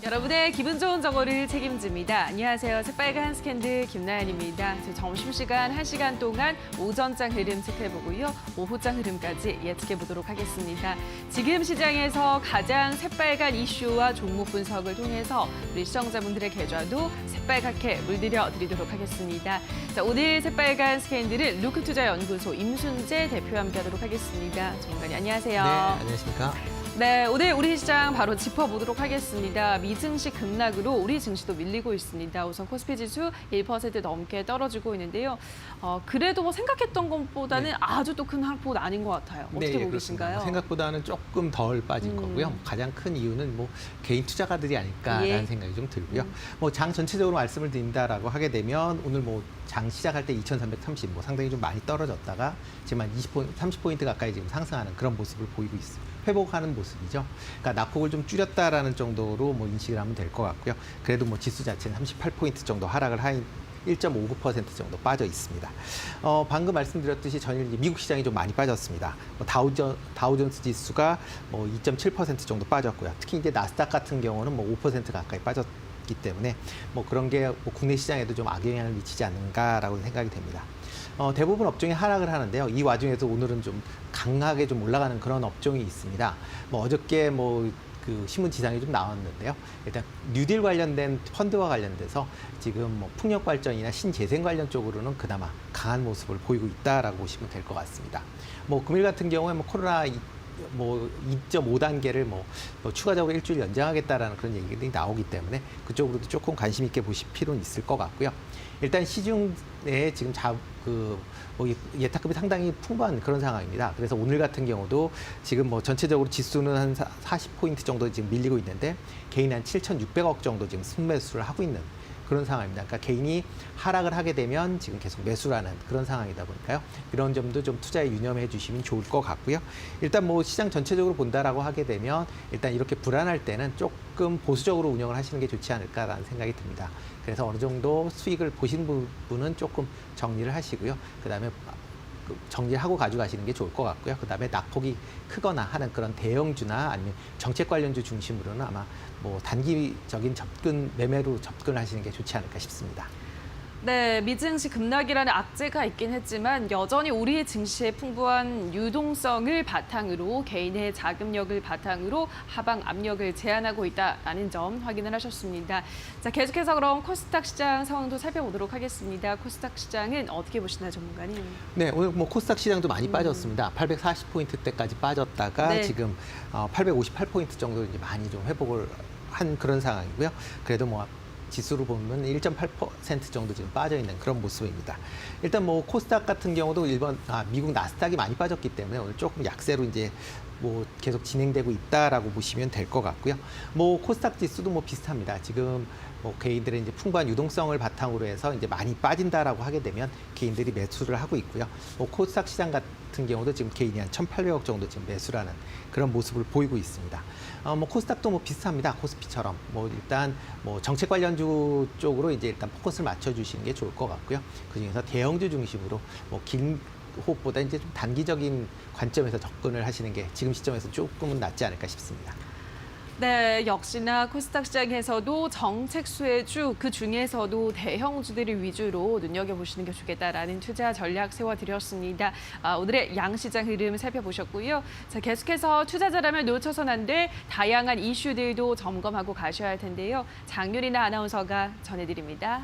여러분의 기분 좋은 정보를 책임집니다. 안녕하세요. 새빨간 스캔들 김나연입니다. 점심시간 1시간 동안 오전장 흐름 체크해보고요. 오후장 흐름까지 예측해보도록 하겠습니다. 지금 시장에서 가장 새빨간 이슈와 종목 분석을 통해서 우리 시청자분들의 계좌도 새빨갛게 물들여 드리도록 하겠습니다. 자, 오늘 새빨간 스캔들은 루크투자연구소 임순재 대표와 함께하도록 하겠습니다. 전문가님 안녕하세요. 네, 안녕하십니까. 네, 오늘 우리 시장 바로 짚어보도록 하겠습니다. 미증시 급락으로 우리 증시도 밀리고 있습니다. 우선 코스피 지수 1% 넘게 떨어지고 있는데요. 그래도 뭐 생각했던 것보다는 아주 또 큰 하락폭은 아닌 것 같아요. 어떻게 보고 그렇습니다. 계신가요? 생각보다는 조금 덜 빠진 거고요. 가장 큰 이유는 뭐 개인 투자가들이 아닐까라는 생각이 좀 들고요. 뭐 장 전체적으로 말씀을 드린다라고 하게 되면 오늘 뭐 장 시작할 때 2,330, 뭐 상당히 좀 많이 떨어졌다가 지금 한 30포인트 가까이 지금 상승하는 그런 모습을 보이고 있습니다. 회복하는 모습이죠. 그러니까 낙폭을 좀 줄였다라는 정도로 뭐 인식을 하면 될 것 같고요. 그래도 뭐 지수 자체는 38포인트 정도 하락을 한 1.59% 정도 빠져 있습니다. 방금 말씀드렸듯이 전일 미국 시장이 좀 많이 빠졌습니다. 다우존스 지수가 뭐 2.7% 정도 빠졌고요. 특히 이제 나스닥 같은 경우는 뭐 5% 가까이 빠졌기 때문에 뭐 그런 게 뭐 국내 시장에도 좀 악영향을 미치지 않는가라고 생각이 됩니다. 대부분 업종이 하락을 하는데요. 이 와중에서 오늘은 좀 강하게 좀 올라가는 그런 업종이 있습니다. 뭐 어저께 뭐 그 신문 지상이 좀 나왔는데요. 일단 뉴딜 관련된 펀드와 관련돼서 지금 뭐 풍력 발전이나 신재생 관련 쪽으로는 그나마 강한 모습을 보이고 있다라고 보시면 될 것 같습니다. 뭐 금일 같은 경우에 뭐 코로나 뭐 2.5단계를 뭐 추가적으로 일주일 연장하겠다라는 그런 얘기들이 나오기 때문에 그쪽으로도 조금 관심 있게 보실 필요는 있을 것 같고요. 일단 시중에 지금 예탁급이 상당히 풍부한 그런 상황입니다. 그래서 오늘 같은 경우도 지금 뭐 전체적으로 지수는 한 40포인트 정도 지금 밀리고 있는데 개인 한 7,600억 정도 지금 순매수를 하고 있는 그런 상황입니다. 그러니까 개인이 하락을 하게 되면 지금 계속 매수라는 그런 상황이다 보니까요. 이런 점도 좀 투자에 유념해 주시면 좋을 것 같고요. 일단 뭐 시장 전체적으로 본다라고 하게 되면 일단 이렇게 불안할 때는 조금 보수적으로 운영을 하시는 게 좋지 않을까라는 생각이 듭니다. 그래서 어느 정도 수익을 보신 부분은 조금 정리를 하시고요. 그다음에 정리하고 가져가시는 게 좋을 것 같고요. 그다음에 낙폭이 크거나 하는 그런 대형주나 아니면 정책 관련주 중심으로는 아마 뭐 단기적인 매매로 접근을 하시는 게 좋지 않을까 싶습니다. 네, 미증시 급락이라는 악재가 있긴 했지만 여전히 우리 증시의 풍부한 유동성을 바탕으로 개인의 자금력을 바탕으로 하방 압력을 제한하고 있다는 점 확인을 하셨습니다. 자, 계속해서 그럼 코스닥 시장 상황도 살펴보도록 하겠습니다. 코스닥 시장은 어떻게 보시나요, 전문가님? 네, 오늘 뭐 코스닥 시장도 많이 빠졌습니다. 840포인트대까지 빠졌다가 지금 858포인트 정도 이제 많이 좀 회복을 한 그런 상황이고요. 그래도 뭐 지수로 보면 1.8% 정도 지금 빠져 있는 그런 모습입니다. 일단 뭐 코스닥 같은 경우도 미국 나스닥이 많이 빠졌기 때문에 오늘 조금 약세로 이제 뭐 계속 진행되고 있다라고 보시면 될 것 같고요. 뭐 코스닥 지수도 뭐 비슷합니다. 지금 뭐 개인들의 이제 풍부한 유동성을 바탕으로 해서 이제 많이 빠진다라고 하게 되면 개인들이 매수를 하고 있고요. 뭐 코스닥 시장 같은 경우도 지금 개인이 한 1,800억 정도 지금 매수라는 그런 모습을 보이고 있습니다. 뭐 코스닥도 뭐 비슷합니다. 코스피처럼 뭐 일단 뭐 정책 관련주 쪽으로 이제 일단 포커스를 맞춰주시는 게 좋을 것 같고요. 그중에서 대형주 중심으로 뭐 긴 호흡보다 이제 좀 단기적인 관점에서 접근을 하시는 게 지금 시점에서 조금은 낫지 않을까 싶습니다. 네, 역시나 코스닥 시장에서도 정책 수혜주, 그 중에서도 대형주들을 위주로 눈여겨보시는 게 좋겠다라는 투자 전략 세워드렸습니다. 오늘의 양시장 흐름 살펴보셨고요. 자, 계속해서 투자자라면 놓쳐선 안 될 다양한 이슈들도 점검하고 가셔야 할 텐데요. 장윤이나 아나운서가 전해드립니다.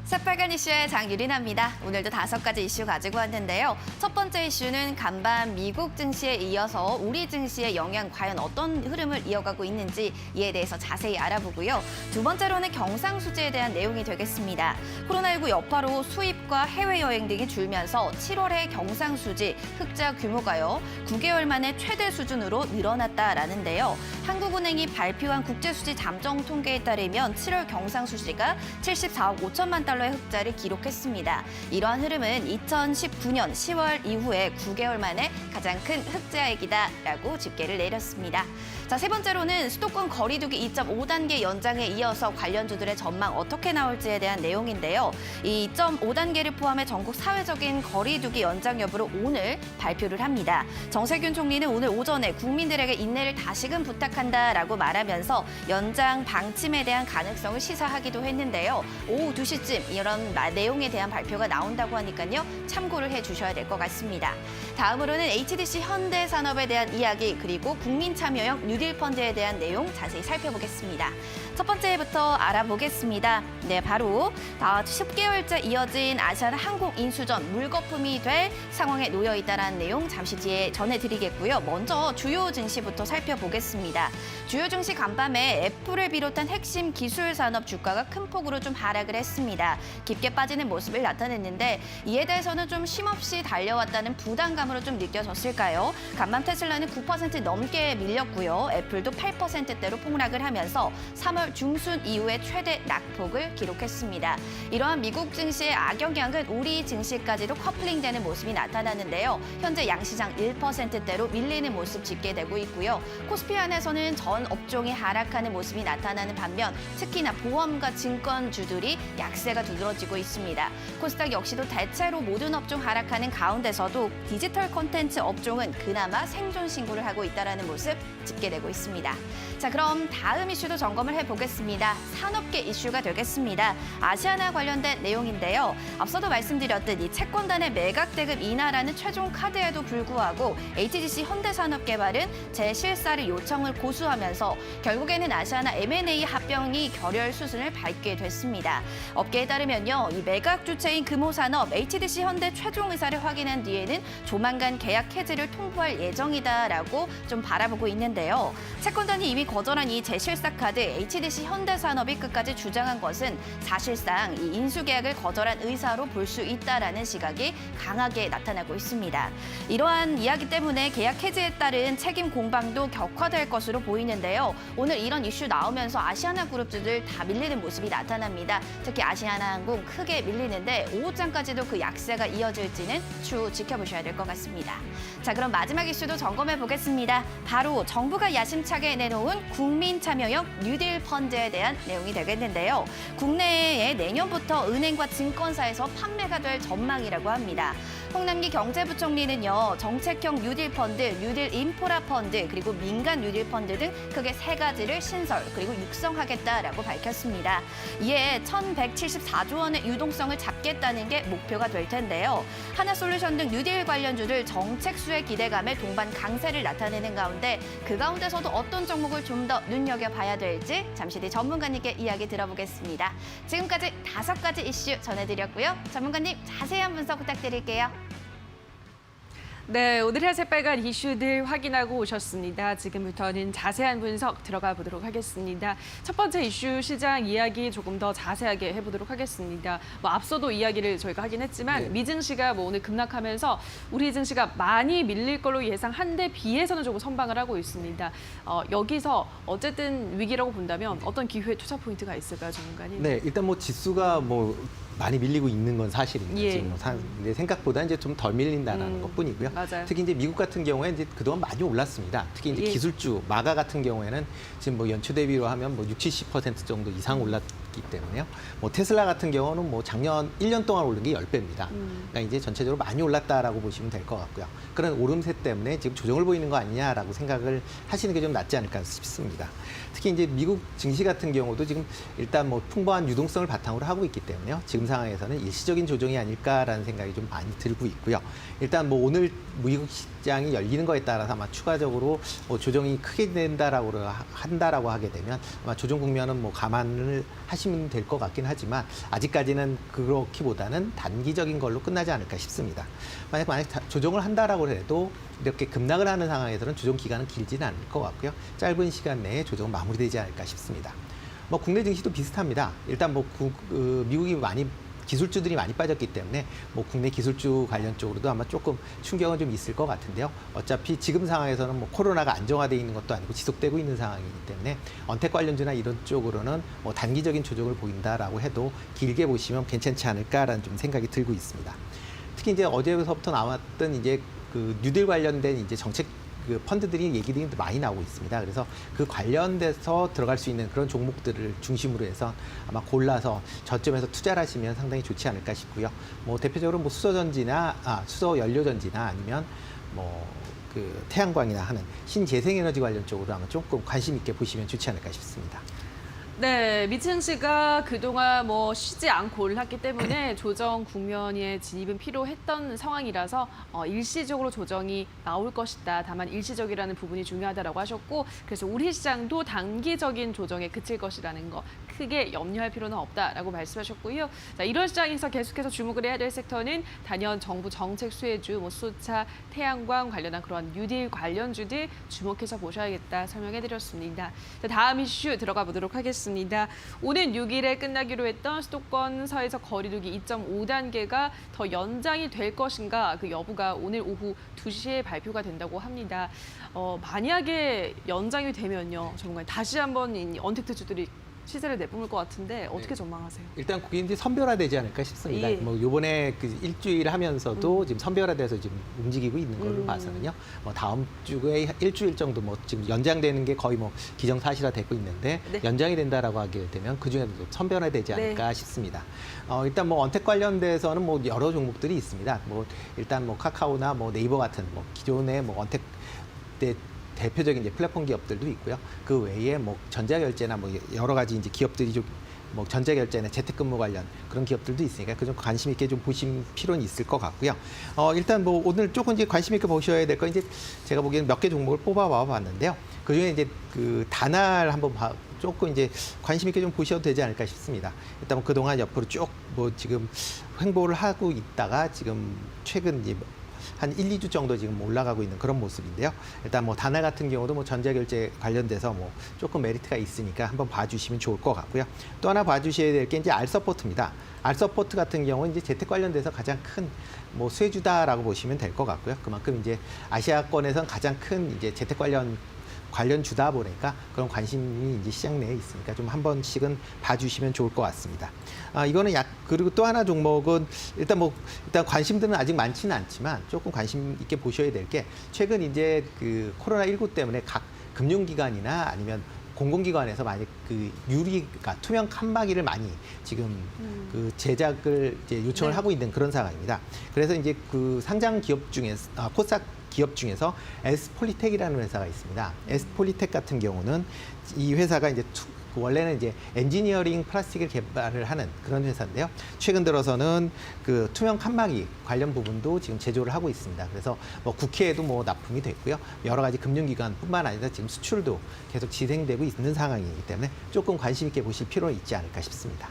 새빨간 이슈의 장유린아입니다. 오늘도 5가지 이슈 가지고 왔는데요. 첫 번째 이슈는 간밤 미국 증시에 이어서 우리 증시의 영향 과연 어떤 흐름을 이어가고 있는지 이에 대해서 자세히 알아보고요. 두 번째로는 경상수지에 대한 내용이 되겠습니다. 코로나19 여파로 수입과 해외여행 등이 줄면서 7월의 경상수지 흑자 규모가요. 9개월 만에 최대 수준으로 늘어났다라는데요. 한국은행이 발표한 국제수지 잠정 통계에 따르면 7월 경상수지가 74억 5천만 달러의 흑자를 기록했습니다. 이러한 흐름은 2019년 10월 이후에 9개월 만에 가장 큰 흑자액이다라고 집계를 내렸습니다. 자, 세 번째로는 수도권 거리두기 2.5단계 연장에 이어서 관련주들의 전망 어떻게 나올지에 대한 내용인데요. 이 2.5단계를 포함해 전국 사회적인 거리두기 연장 여부를 오늘 발표를 합니다. 정세균 총리는 오늘 오전에 국민들에게 인내를 다시금 부탁한다라고 말하면서 연장 방침에 대한 가능성을 시사하기도 했는데요. 오후 2시쯤 이런 내용에 대한 발표가 나온다고 하니까요. 참고를 해주셔야 될 것 같습니다. 다음으로는 HDC 현대산업에 대한 이야기 그리고 국민참여형 뉴딜 펀드에 대한 내용 자세히 살펴보겠습니다. 첫 번째부터 알아보겠습니다. 네, 바로 10개월째 이어진 아시아나항공인수전 물거품이 될 상황에 놓여 있다는 내용 잠시 뒤에 전해드리겠고요. 먼저 주요 증시부터 살펴보겠습니다. 주요 증시 간밤에 애플을 비롯한 핵심 기술 산업 주가가 큰 폭으로 좀 하락을 했습니다. 깊게 빠지는 모습을 나타냈는데 이에 대해서는 좀 쉼없이 달려왔다는 부담감으로 좀 느껴졌을까요? 간밤 테슬라는 9% 넘게 밀렸고요. 애플도 8%대로 폭락을 하면서 3월 중순 이후에 최대 낙폭을 기록했습니다. 이러한 미국 증시의 악영향은 우리 증시까지도 커플링되는 모습이 나타나는데요. 현재 양시장 1%대로 밀리는 모습 집계되고 있고요. 코스피 안에서는 전 업종이 하락하는 모습이 나타나는 반면 특히나 보험과 증권주들이 약세가 두드러지고 있습니다. 코스닥 역시도 대체로 모든 업종 하락하는 가운데서도 디지털 콘텐츠 업종은 그나마 생존 신고를 하고 있다는 모습 집계되고 있습니다. 자, 그럼 다음 이슈도 점검을 해보겠습니다. 산업계 이슈가 되겠습니다. 아시아나 관련된 내용인데요. 앞서도 말씀드렸듯 이 채권단의 매각 대금 인하라는 최종 카드에도 불구하고 HDC 현대산업개발은 재실사를 요청을 고수하면서 결국에는 아시아나 M&A 합병이 결렬 수순을 밟게 됐습니다. 업계에 따르면요, 이 매각 주체인 금호산업 HDC 현대 최종 의사를 확인한 뒤에는 조만간 계약 해지를 통보할 예정이다라고 좀 바라보고 있는데요. 채권단이 이미 거절한 이 재실사 카드 HDC 현대산업이 끝까지 주장한 것은 사실상 이 인수 계약을 거절한 의사로 볼 수 있다라는 시각이 강하게 나타나고 있습니다. 이러한 이야기 때문에 계약 해지에 따른 책임 공방도 격화될 것으로 보이는데요. 오늘 이런 이슈 나오면서 아시아나 그룹주들 다 밀리는 모습이 나타납니다. 특히 아시아나항공 크게 밀리는데 오후장까지도 그 약세가 이어질지는 추후 지켜보셔야 될 것 같습니다. 자, 그럼 마지막 이슈도 점검해 보겠습니다. 바로 정부가 야심차게 내놓은 국민참여형 뉴딜 펀드에 대한 내용이 되겠는데요. 국내에 내년부터 은행과 증권사에서 판매가 될 전망이라고 합니다. 홍남기 경제부총리는요, 정책형 뉴딜 펀드, 뉴딜 인프라 펀드, 그리고 민간 뉴딜 펀드 등 크게 3가지를 신설 그리고 육성하겠다라고 밝혔습니다. 이에 1,174조 원의 유동성을 잡겠다는 게 목표가 될 텐데요. 하나솔루션 등 뉴딜 관련주들 정책 수혜 기대감에 동반 강세를 나타내는 가운데 그 가운데서도 어떤 종목을 좀 더 눈여겨봐야 될지 잠시 뒤 전문가님께 이야기 들어보겠습니다. 지금까지 5가지 이슈 전해드렸고요. 전문가님 자세한 분석 부탁드릴게요. 네, 오늘의 새빨간 이슈들 확인하고 오셨습니다. 지금부터는 자세한 분석 들어가 보도록 하겠습니다. 첫 번째 이슈 시장 이야기 조금 더 자세하게 해보도록 하겠습니다. 앞서도 이야기를 저희가 하긴 했지만 네. 미증시가 오늘 급락하면서 우리 증시가 많이 밀릴 걸로 예상한 데 비해서는 조금 선방을 하고 있습니다. 여기서 어쨌든 위기라고 본다면 어떤 기회 투자 포인트가 있을까요, 전문가님? 네, 일단 지수가 많이 밀리고 있는 건 사실입니다. 예. 지금 근데 생각보다 이제 좀 덜 밀린다는 것뿐이고요. 맞아요. 특히 이제 미국 같은 경우에 이제 그동안 많이 올랐습니다. 특히 이제 예. 기술주 마가 같은 경우에는 지금 연초 대비로 하면 60-70% 정도 이상 올랐기 때문에요. 테슬라 같은 경우는 작년 1년 동안 오른 게 10배입니다. 그러니까 이제 전체적으로 많이 올랐다라고 보시면 될 것 같고요. 그런 오름세 때문에 지금 조정을 보이는 거 아니냐라고 생각을 하시는 게 좀 낫지 않을까 싶습니다. 특히 이제 미국 증시 같은 경우도 지금 일단 풍부한 유동성을 바탕으로 하고 있기 때문에요. 지금 상황에서는 일시적인 조정이 아닐까라는 생각이 좀 많이 들고 있고요. 일단 오늘 미국 시장이 열리는 거에 따라서 아마 추가적으로 조정이 크게 한다라고 하게 되면 아마 조정 국면은 감안을 하시면 될 것 같긴 하지만 아직까지는 그렇기보다는 단기적인 걸로 끝나지 않을까 싶습니다. 만약 조정을 한다라고 해도 이렇게 급락을 하는 상황에서는 조정 기간은 길지는 않을 것 같고요. 짧은 시간 내에 조정은 마무리되지 않을까 싶습니다. 국내 증시도 비슷합니다. 일단 미국이 많이 기술주들이 많이 빠졌기 때문에 뭐 국내 기술주 관련 쪽으로도 아마 조금 충격은 좀 있을 것 같은데요. 어차피 지금 상황에서는 뭐 코로나가 안정화돼 있는 것도 아니고 지속되고 있는 상황이기 때문에 언택 관련주나 이런 쪽으로는 뭐 단기적인 조정을 보인다라고 해도 길게 보시면 괜찮지 않을까라는 좀 생각이 들고 있습니다. 특히 이제 어제서부터 나왔던 이제 그 뉴딜 관련된 이제 정책 그 펀드들이 얘기들이 많이 나오고 있습니다. 그래서 그 관련돼서 들어갈 수 있는 그런 종목들을 중심으로 해서 아마 골라서 저점에서 투자를 하시면 상당히 좋지 않을까 싶고요. 뭐 대표적으로 뭐 수소 연료전지나 아니면 뭐 그 태양광이나 하는 신재생에너지 관련 쪽으로 아마 조금 관심 있게 보시면 좋지 않을까 싶습니다. 네, 미층 씨가 그동안 뭐 쉬지 않고 올랐기 때문에 조정 국면에 진입은 필요했던 상황이라서 일시적으로 조정이 나올 것이다. 다만 일시적이라는 부분이 중요하다라고 하셨고, 그래서 우리 시장도 단기적인 조정에 그칠 것이라는 거 크게 염려할 필요는 없다라고 말씀하셨고요. 자, 이런 시장에서 계속해서 주목을 해야 될 섹터는 단연 정부 정책 수혜주, 뭐 수소차, 태양광 관련한 그런 뉴딜 관련주들 주목해서 보셔야겠다 설명해드렸습니다. 자, 다음 이슈 들어가 보도록 하겠습니다. 오는 6일에 끝나기로 했던 수도권 서에서 거리두기 2.5단계가 더 연장이 될 것인가 그 여부가 오늘 오후 2시에 발표가 된다고 합니다. 만약에 연장이 되면요, 정말 다시 한번 이 언택트주들이 시세를 내뿜을 것 같은데 어떻게 전망하세요? 일단 그게 이제 선별화되지 않을까 싶습니다. 예. 뭐 요번에 그 일주일 하면서도 지금 선별화돼서 지금 움직이고 있는 걸로 봐서는요. 뭐 다음 주에 일주일 정도 뭐 지금 연장되는 게 거의 뭐 기정사실화 되고 있는데 네. 연장이 된다라고 하게 되면 그 중에도 선별화되지 않을까 싶습니다. 일단 뭐 언택 관련돼서는 뭐 여러 종목들이 있습니다. 뭐 일단 뭐 카카오나 뭐 네이버 같은 뭐 기존의 뭐 언택 대표적인 이제 플랫폼 기업들도 있고요. 그 외에 뭐 전자결제나 뭐 여러 가지 이제 기업들이 좀 뭐 전자결제나 재택근무 관련 그런 기업들도 있으니까 그 좀 관심 있게 좀 보실 필요는 있을 것 같고요. 일단 뭐 오늘 조금 이제 관심 있게 보셔야 될 건 이제 제가 보기에는 몇 개 종목을 뽑아와 봤는데요. 그 중에 이제 그 단알 한번 조금 이제 관심 있게 좀 보셔도 되지 않을까 싶습니다. 일단 뭐 그동안 옆으로 쭉 뭐 지금 횡보를 하고 있다가 지금 최근 이제 한 1, 2주 정도 지금 올라가고 있는 그런 모습인데요. 일단 뭐 단알 같은 경우도 뭐 전자결제 관련돼서 뭐 조금 메리트가 있으니까 한번 봐주시면 좋을 것 같고요. 또 하나 봐주셔야 될 게 이제 알서포트입니다. 알서포트 같은 경우는 이제 재택 관련돼서 가장 큰 뭐 수혜주다라고 보시면 될 것 같고요. 그만큼 이제 아시아권에선 가장 큰 이제 재택 관련 주다 보니까 그런 관심이 이제 시장 내에 있으니까 좀 한 번씩은 봐주시면 좋을 것 같습니다. 이거는 그리고 또 하나 종목은 일단 관심들은 아직 많지는 않지만 조금 관심 있게 보셔야 될 게 최근 이제 그 코로나19 때문에 각 금융기관이나 아니면 공공기관에서 많이 그 유리가 투명 칸막이를 많이 지금 그 제작을 이제 요청을 하고 있는 그런 상황입니다. 그래서 이제 그 상장 기업 중에서 코스닥 기업 중에서 에스폴리텍이라는 회사가 있습니다. 에스폴리텍 같은 경우는 이 회사가 이제 원래는 이제 엔지니어링 플라스틱을 개발을 하는 그런 회사인데요. 최근 들어서는 그 투명 칸막이 관련 부분도 지금 제조를 하고 있습니다. 그래서 뭐 국회에도 뭐 납품이 됐고요. 여러 가지 금융기관뿐만 아니라 지금 수출도 계속 진행되고 있는 상황이기 때문에 조금 관심 있게 보실 필요는 있지 않을까 싶습니다.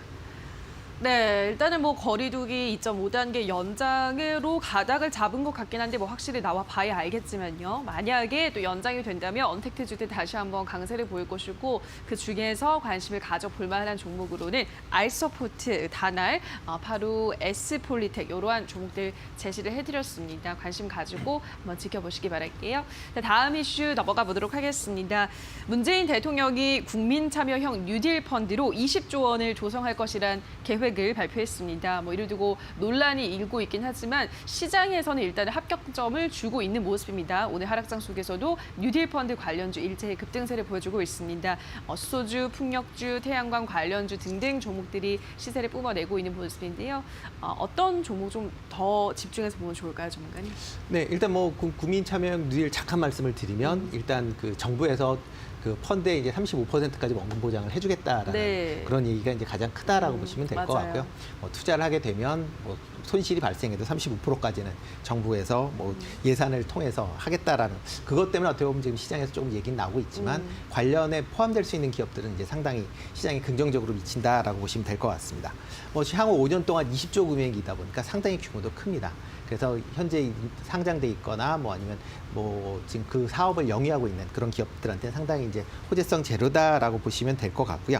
네, 일단은 뭐 거리두기 2.5단계 연장으로 가닥을 잡은 것 같긴 한데 뭐 확실히 나와 봐야 알겠지만요. 만약에 또 연장이 된다면 언택트주들 다시 한번 강세를 보일 것이고 그 중에서 관심을 가져볼 만한 종목으로는 알서포트, 단알, 바로 S폴리텍 이러한 종목들 제시를 해드렸습니다. 관심 가지고 한번 지켜보시기 바랄게요. 자, 다음 이슈 넘어가 보도록 하겠습니다. 문재인 대통령이 국민참여형 뉴딜 펀드로 20조 원을 조성할 것이란 계획을 발표했습니다. 뭐 이를 두고 논란이 일고 있긴 하지만 시장에서는 일단 합격점을 주고 있는 모습입니다. 오늘 하락장 속에서도 뉴딜 펀드 관련주 일제히 급등세를 보여주고 있습니다. 수소주, 풍력주, 태양광 관련주 등등 종목들이 시세를 뿜어내고 있는 모습인데요. 어떤 종목 좀 더 집중해서 보면 좋을까요, 전문가님? 네, 일단 뭐 국민 참여형 뉴딜 잠깐 말씀을 드리면 일단 그 정부에서 그 펀드에 이제 35%까지 원금 보장을 해주겠다라는 그런 얘기가 이제 가장 크다라고 보시면 될 것 같고요. 투자를 하게 되면 뭐 손실이 발생해도 35%까지는 정부에서 뭐 예산을 통해서 하겠다라는 그것 때문에 어떻게 보면 지금 시장에서 조금 얘기는 나오고 있지만 관련에 포함될 수 있는 기업들은 이제 상당히 시장에 긍정적으로 미친다라고 보시면 될 것 같습니다. 뭐 향후 5년 동안 20조 금액이다 보니까 상당히 규모도 큽니다. 그래서 현재 상장돼 있거나 뭐 아니면 뭐 지금 그 사업을 영위하고 있는 그런 기업들한테 상당히 이제 호재성 제로다라고 보시면 될 것 같고요.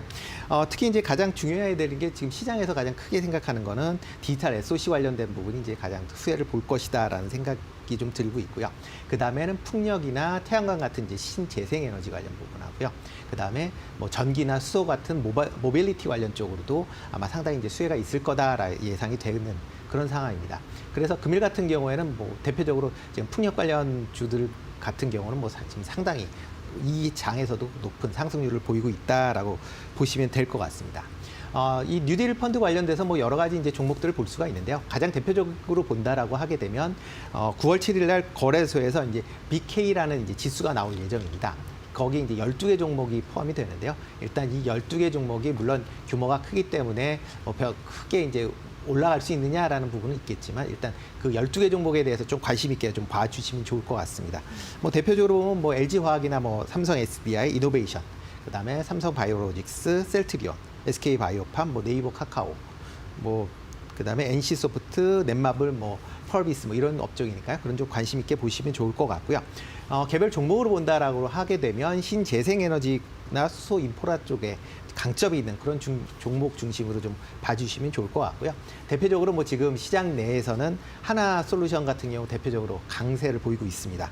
특히 이제 가장 중요해야 되는 게 지금 시장에서 가장 크게 생각하는 거는 디지털 SOC 관련된 부분이 이제 가장 수혜를 볼 것이다라는 생각이 좀 들고 있고요. 그 다음에는 풍력이나 태양광 같은 이제 신재생에너지 관련 부분하고요. 그 다음에 뭐 전기나 수소 같은 모빌리티 관련 쪽으로도 아마 상당히 이제 수혜가 있을 거다라 예상이 되는 그런 상황입니다. 그래서 금일 같은 경우에는 뭐 대표적으로 지금 풍력 관련 주들 같은 경우는 뭐 지금 상당히 이 장에서도 높은 상승률을 보이고 있다라고 보시면 될 것 같습니다. 이 뉴딜 펀드 관련돼서 뭐 여러 가지 이제 종목들을 볼 수가 있는데요. 가장 대표적으로 본다라고 하게 되면 9월 7일 날 거래소에서 이제 BK라는 이제 지수가 나올 예정입니다. 거기 이제 12개 종목이 포함이 되는데요. 일단 이 12개 종목이 물론 규모가 크기 때문에 크게 이제 올라갈 수 있느냐라는 부분은 있겠지만 일단 그 12개 종목에 대해서 좀 관심 있게 좀 봐주시면 좋을 것 같습니다. 뭐 대표적으로 뭐 LG화학이나 뭐 삼성 SDI, 이노베이션, 그다음에 삼성 바이오로직스, 셀트리온, SK 바이오팜, 뭐 네이버 카카오, 뭐 그다음에 NC 소프트, 넷마블, 뭐 펄비스 뭐 이런 업종이니까요. 그런 좀 관심 있게 보시면 좋을 것 같고요. 개별 종목으로 본다라고 하게 되면 신재생에너지나 수소 인프라 쪽에 강점이 있는 그런 종목 중심으로 좀 봐주시면 좋을 것 같고요. 대표적으로 뭐 지금 시장 내에서는 하나솔루션 같은 경우 대표적으로 강세를 보이고 있습니다.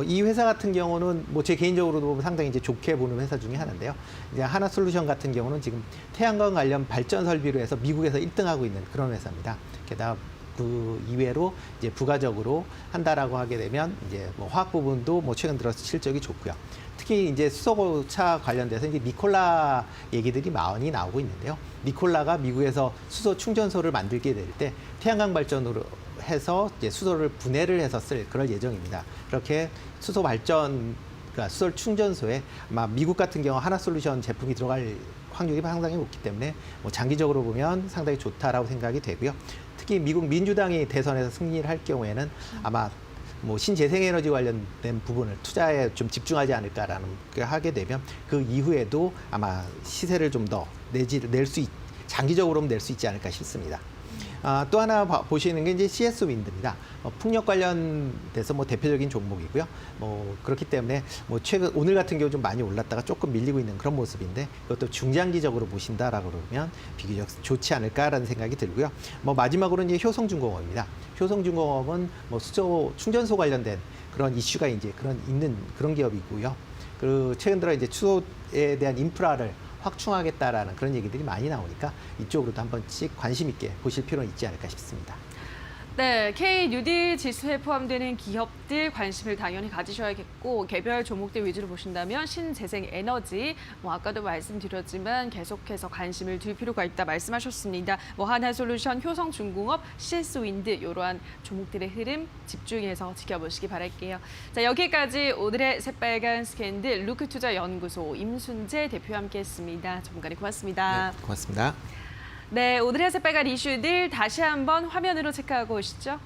이 회사 같은 경우는 뭐 제 개인적으로도 상당히 이제 좋게 보는 회사 중에 하나인데요. 이제 하나솔루션 같은 경우는 지금 태양광 관련 발전 설비로 해서 미국에서 1등하고 있는 그런 회사입니다. 게다가 그 이외로 이제 부가적으로 한다라고 하게 되면 이제 뭐 화학 부분도 뭐 최근 들어서 실적이 좋고요. 특히 이제 수소차 관련돼서 이제 니콜라 얘기들이 많이 나오고 있는데요. 니콜라가 미국에서 수소 충전소를 만들게 될 때 태양광 발전으로 해서 이제 수소를 분해를 해서 쓸 그럴 예정입니다. 그렇게 수소 발전, 그러니까 수소 충전소에 아마 미국 같은 경우 하나솔루션 제품이 들어갈 확률이 상당히 높기 때문에 뭐 장기적으로 보면 상당히 좋다라고 생각이 되고요. 특히 미국 민주당이 대선에서 승리를 할 경우에는 아마 뭐 신재생에너지 관련된 부분을 투자에 좀 집중하지 않을까라는 게 하게 되면 그 이후에도 아마 시세를 좀 더 장기적으로는 낼 수 있지 않을까 싶습니다. 또 하나 보시는 게 이제 CS 윈드입니다. 풍력 관련돼서 뭐 대표적인 종목이고요. 뭐 그렇기 때문에 뭐 최근 오늘 같은 경우 좀 많이 올랐다가 조금 밀리고 있는 그런 모습인데 이것도 중장기적으로 보신다라고 그러면 비교적 좋지 않을까라는 생각이 들고요. 뭐 마지막으로 이제 효성중공업입니다. 효성중공업은 뭐 수소 충전소 관련된 그런 이슈가 이제 있는 그런 기업이고요. 그 최근 들어 이제 수소에 대한 인프라를 확충하겠다라는 그런 얘기들이 많이 나오니까 이쪽으로도 한 번씩 관심 있게 보실 필요는 있지 않을까 싶습니다. 네, K 뉴딜 지수에 포함되는 기업들 관심을 당연히 가지셔야겠고 개별 종목들 위주로 보신다면 신재생 에너지, 뭐 아까도 말씀드렸지만 계속해서 관심을 둘 필요가 있다 말씀하셨습니다. 뭐 하나솔루션, 효성중공업, CS윈드 이러한 종목들의 흐름 집중해서 지켜보시기 바랄게요. 자, 여기까지 오늘의 새빨간 스캔들 루크투자연구소 임순재 대표와 함께했습니다. 전문가님 고맙습니다. 네, 고맙습니다. 네, 오늘의 새빨간 이슈들 다시 한번 화면으로 체크하고 오시죠.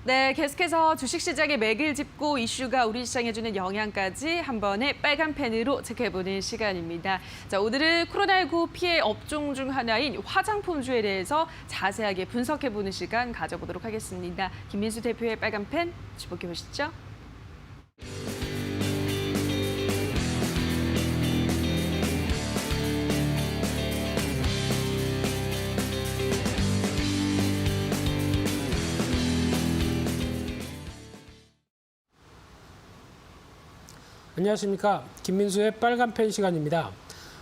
네, 계속해서 주식시장의 맥을 짚고 이슈가 우리 시장에 주는 영향까지 한 번에 빨간 펜으로 체크해보는 시간입니다. 자, 오늘은 코로나19 피해 업종 중 하나인 화장품주에 대해서 자세하게 분석해보는 시간 가져보도록 하겠습니다. 김민수 대표의 빨간 펜 주목해 보시죠. 안녕하십니까. 김민수의 빨간펜 시간입니다.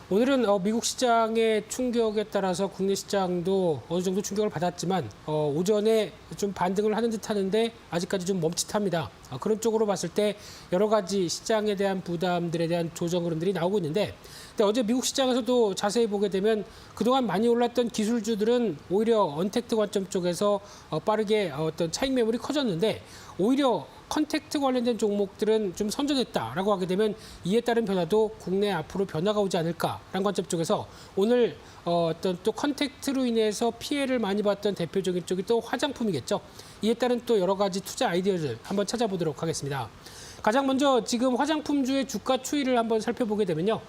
오늘은 미국 시장의 충격에 따라서 국내 시장도 어느 정도 충격을 받았지만 오전에 좀 반등을 하는 듯 하는데 아직까지 좀 멈칫합니다. 그런 쪽으로 봤을 때 여러 가지 시장에 대한 부담들에 대한 조정 흐름들이 나오고 있는데 근데 어제 미국 시장에서도 자세히 보게 되면 그동안 많이 올랐던 기술주들은 오히려 언택트 관점 쪽에서 빠르게 어떤 차익 매물이 커졌는데 오히려 컨택트 관련된 종목들은 좀 선전했다라고 하게 되면 이에 따른 변화도 국내 앞으로 변화가 오지 않을까라는 관점 쪽에서 오늘 어떤 또 컨택트로 인해서 피해를 많이 봤던 대표적인 쪽이 또 화장품이겠죠. 이에 따른 또 여러 가지 투자 아이디어를 한번 찾아보도록 하겠습니다. 가장 먼저 지금 화장품주의 주가 추이를 한번 살펴보게 되면요.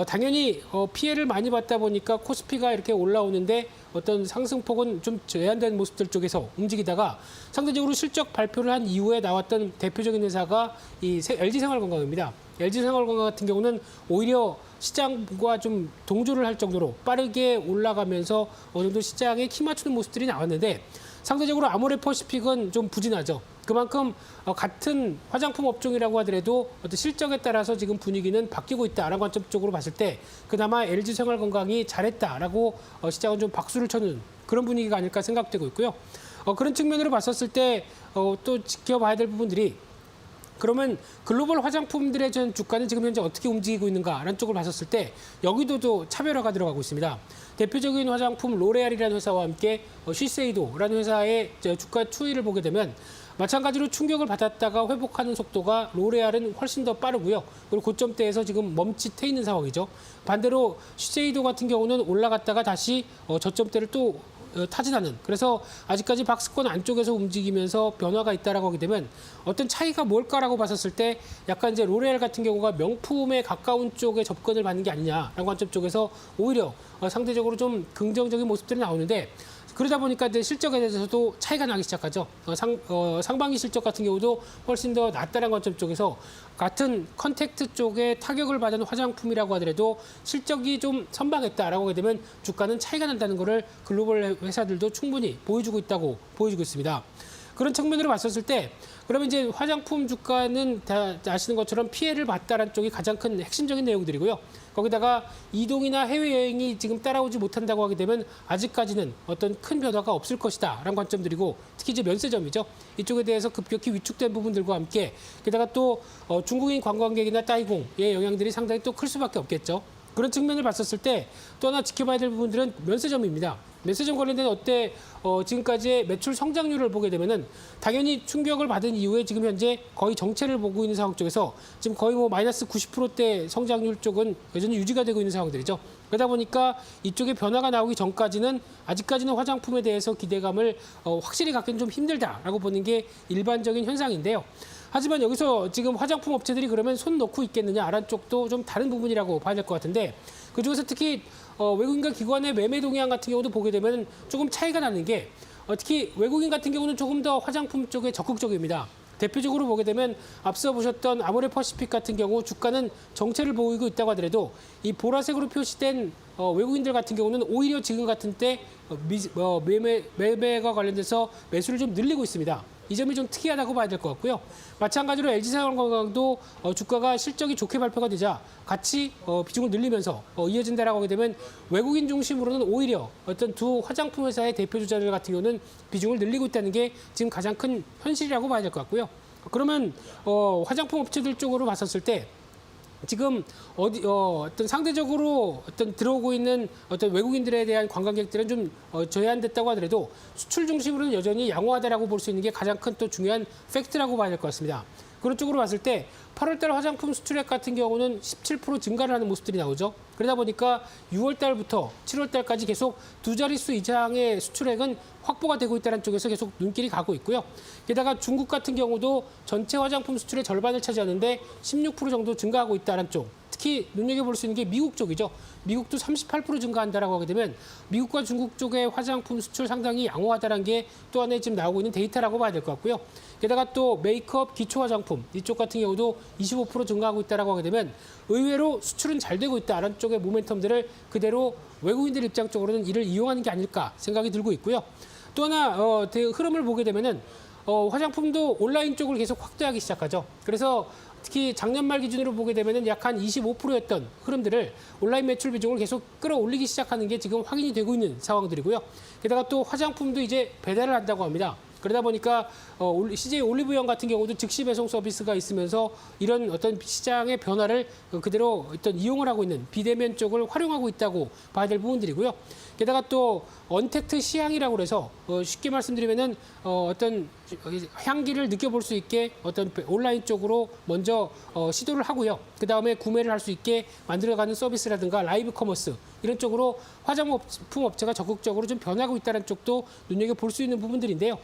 당연히 피해를 많이 받다 보니까 코스피가 이렇게 올라오는데 어떤 상승폭은 좀 제한된 모습들 쪽에서 움직이다가 상대적으로 실적 발표를 한 이후에 나왔던 대표적인 회사가 이 LG생활건강입니다. LG생활건강 같은 경우는 오히려 시장과 좀 동조를 할 정도로 빠르게 올라가면서 어느 정도 시장에 키 맞추는 모습들이 나왔는데 상대적으로 아모레퍼시픽은 좀 부진하죠. 그만큼 같은 화장품 업종이라고 하더라도 어떤 실적에 따라서 지금 분위기는 바뀌고 있다라는 관점 쪽으로 봤을 때 그나마 LG생활건강이 잘했다라고 시장은 좀 박수를 쳐는 그런 분위기가 아닐까 생각되고 있고요. 그런 측면으로 봤었을 때 또 지켜봐야 될 부분들이 그러면 글로벌 화장품들의 전 주가는 지금 현재 어떻게 움직이고 있는가라는 쪽을 봤었을 때 여기도 또 차별화가 들어가고 있습니다. 대표적인 화장품 로레알이라는 회사와 함께 쉬세이도라는 회사의 주가 추이를 보게 되면 마찬가지로 충격을 받았다가 회복하는 속도가 로레알은 훨씬 더 빠르고요. 그리고 고점대에서 지금 멈칫해 있는 상황이죠. 반대로 쉬세이도 같은 경우는 올라갔다가 다시 저점대를 또 타진하는 그래서 아직까지 박스권 안쪽에서 움직이면서 변화가 있다라고 하게 되면 어떤 차이가 뭘까라고 봤었을 때 약간 이제 로레알 같은 경우가 명품에 가까운 쪽에 접근을 받는 게 아니냐라는 관점 쪽에서 오히려 상대적으로 좀 긍정적인 모습들이 나오는데 그러다 보니까 이제 실적에 대해서도 차이가 나기 시작하죠. 상반기 실적 같은 경우도 훨씬 더 낫다는 관점 쪽에서 같은 컨택트 쪽에 타격을 받은 화장품이라고 하더라도 실적이 좀 선방했다라고 하게 되면 주가는 차이가 난다는 것을 글로벌 회사들도 충분히 보여주고 있다고 보여주고 있습니다. 그런 측면으로 봤었을 때 그러면 이제 화장품 주가는 다 아시는 것처럼 피해를 봤다는 쪽이 가장 큰 핵심적인 내용들이고요. 거기다가 이동이나 해외여행이 지금 따라오지 못한다고 하게 되면 아직까지는 어떤 큰 변화가 없을 것이다라는 관점들이고 특히 이제 면세점이죠. 이쪽에 대해서 급격히 위축된 부분들과 함께 게다가 또 중국인 관광객이나 따이공의 영향들이 상당히 또 클 수밖에 없겠죠. 그런 측면을 봤었을 때 또 하나 지켜봐야 될 부분들은 면세점입니다. 면세점 관련된 지금까지의 매출 성장률을 보게 되면은 당연히 충격을 받은 이후에 지금 현재 거의 정체를 보고 있는 상황 쪽에서 지금 거의 뭐 마이너스 90%대 성장률 쪽은 여전히 유지가 되고 있는 상황들이죠. 그러다 보니까 이쪽에 변화가 나오기 전까지는 아직까지는 화장품에 대해서 기대감을 확실히 갖기는 좀 힘들다라고 보는 게 일반적인 현상인데요. 하지만 여기서 지금 화장품 업체들이 그러면 손 놓고 있겠느냐 아란 쪽도 좀 다른 부분이라고 봐야 될 것 같은데 그중에서 특히 외국인과 기관의 매매 동향 같은 경우도 보게 되면 조금 차이가 나는 게 특히 외국인 같은 경우는 조금 더 화장품 쪽에 적극적입니다. 대표적으로 보게 되면 앞서 보셨던 아모레퍼시픽 같은 경우 주가는 정체를 보이고 있다고 하더라도 이 보라색으로 표시된 외국인들 같은 경우는 오히려 지금 같은 때 매매가 관련돼서 매수를 좀 늘리고 있습니다. 이 점이 좀 특이하다고 봐야 될 것 같고요. 마찬가지로 LG생활건강도 주가가 실적이 좋게 발표가 되자 같이 비중을 늘리면서 이어진다라고 하게 되면 외국인 중심으로는 오히려 어떤 두 화장품 회사의 대표 주자들 같은 경우는 비중을 늘리고 있다는 게 지금 가장 큰 현실이라고 봐야 될 것 같고요. 그러면 화장품 업체들 쪽으로 봤었을 때 지금 어떤 상대적으로 어떤 들어오고 있는 어떤 외국인들에 대한 관광객들은 좀 제한됐다고 하더라도 수출 중심으로는 여전히 양호하다라고 볼 수 있는 게 가장 큰 또 중요한 팩트라고 봐야 될 것 같습니다. 그런 쪽으로 봤을 때 8월달 화장품 수출액 같은 경우는 17% 증가를 하는 모습들이 나오죠. 그러다 보니까 6월달부터 7월달까지 계속 두 자릿수 이상의 수출액은 확보가 되고 있다는 쪽에서 계속 눈길이 가고 있고요. 게다가 중국 같은 경우도 전체 화장품 수출의 절반을 차지하는데 16% 정도 증가하고 있다는 쪽. 특히 눈여겨볼 수 있는 게 미국 쪽이죠. 미국도 38% 증가한다라고 하게 되면 미국과 중국 쪽의 화장품 수출 상당히 양호하다는 게 또 하나의 지금 나오고 있는 데이터라고 봐야 될 것 같고요. 게다가 또 메이크업, 기초 화장품 이쪽 같은 경우도 25% 증가하고 있다라고 하게 되면 의외로 수출은 잘 되고 있다라는 쪽의 모멘텀들을 그대로 외국인들 입장 쪽으로는 이를 이용하는 게 아닐까 생각이 들고 있고요. 또 하나 흐름을 보게 되면은 화장품도 온라인 쪽을 계속 확대하기 시작하죠. 그래서 특히 작년 말 기준으로 보게 되면은 약 한 25%였던 흐름들을 온라인 매출 비중을 계속 끌어올리기 시작하는 게 지금 확인이 되고 있는 상황들이고요. 게다가 또 화장품도 이제 배달을 한다고 합니다. 그러다 보니까 CJ 올리브영 같은 경우도 즉시 배송 서비스가 있으면서 이런 어떤 시장의 변화를 그대로 어떤 이용을 하고 있는 비대면 쪽을 활용하고 있다고 봐야 될 부분들이고요. 게다가 또 언택트 시향이라고 그래서 쉽게 말씀드리면은 어떤 향기를 느껴볼 수 있게 어떤 온라인 쪽으로 먼저 시도를 하고요. 그 다음에 구매를 할 수 있게 만들어가는 서비스라든가 라이브 커머스 이런 쪽으로 화장품 업체가 적극적으로 좀 변하고 있다는 쪽도 눈여겨볼 수 있는 부분들인데요.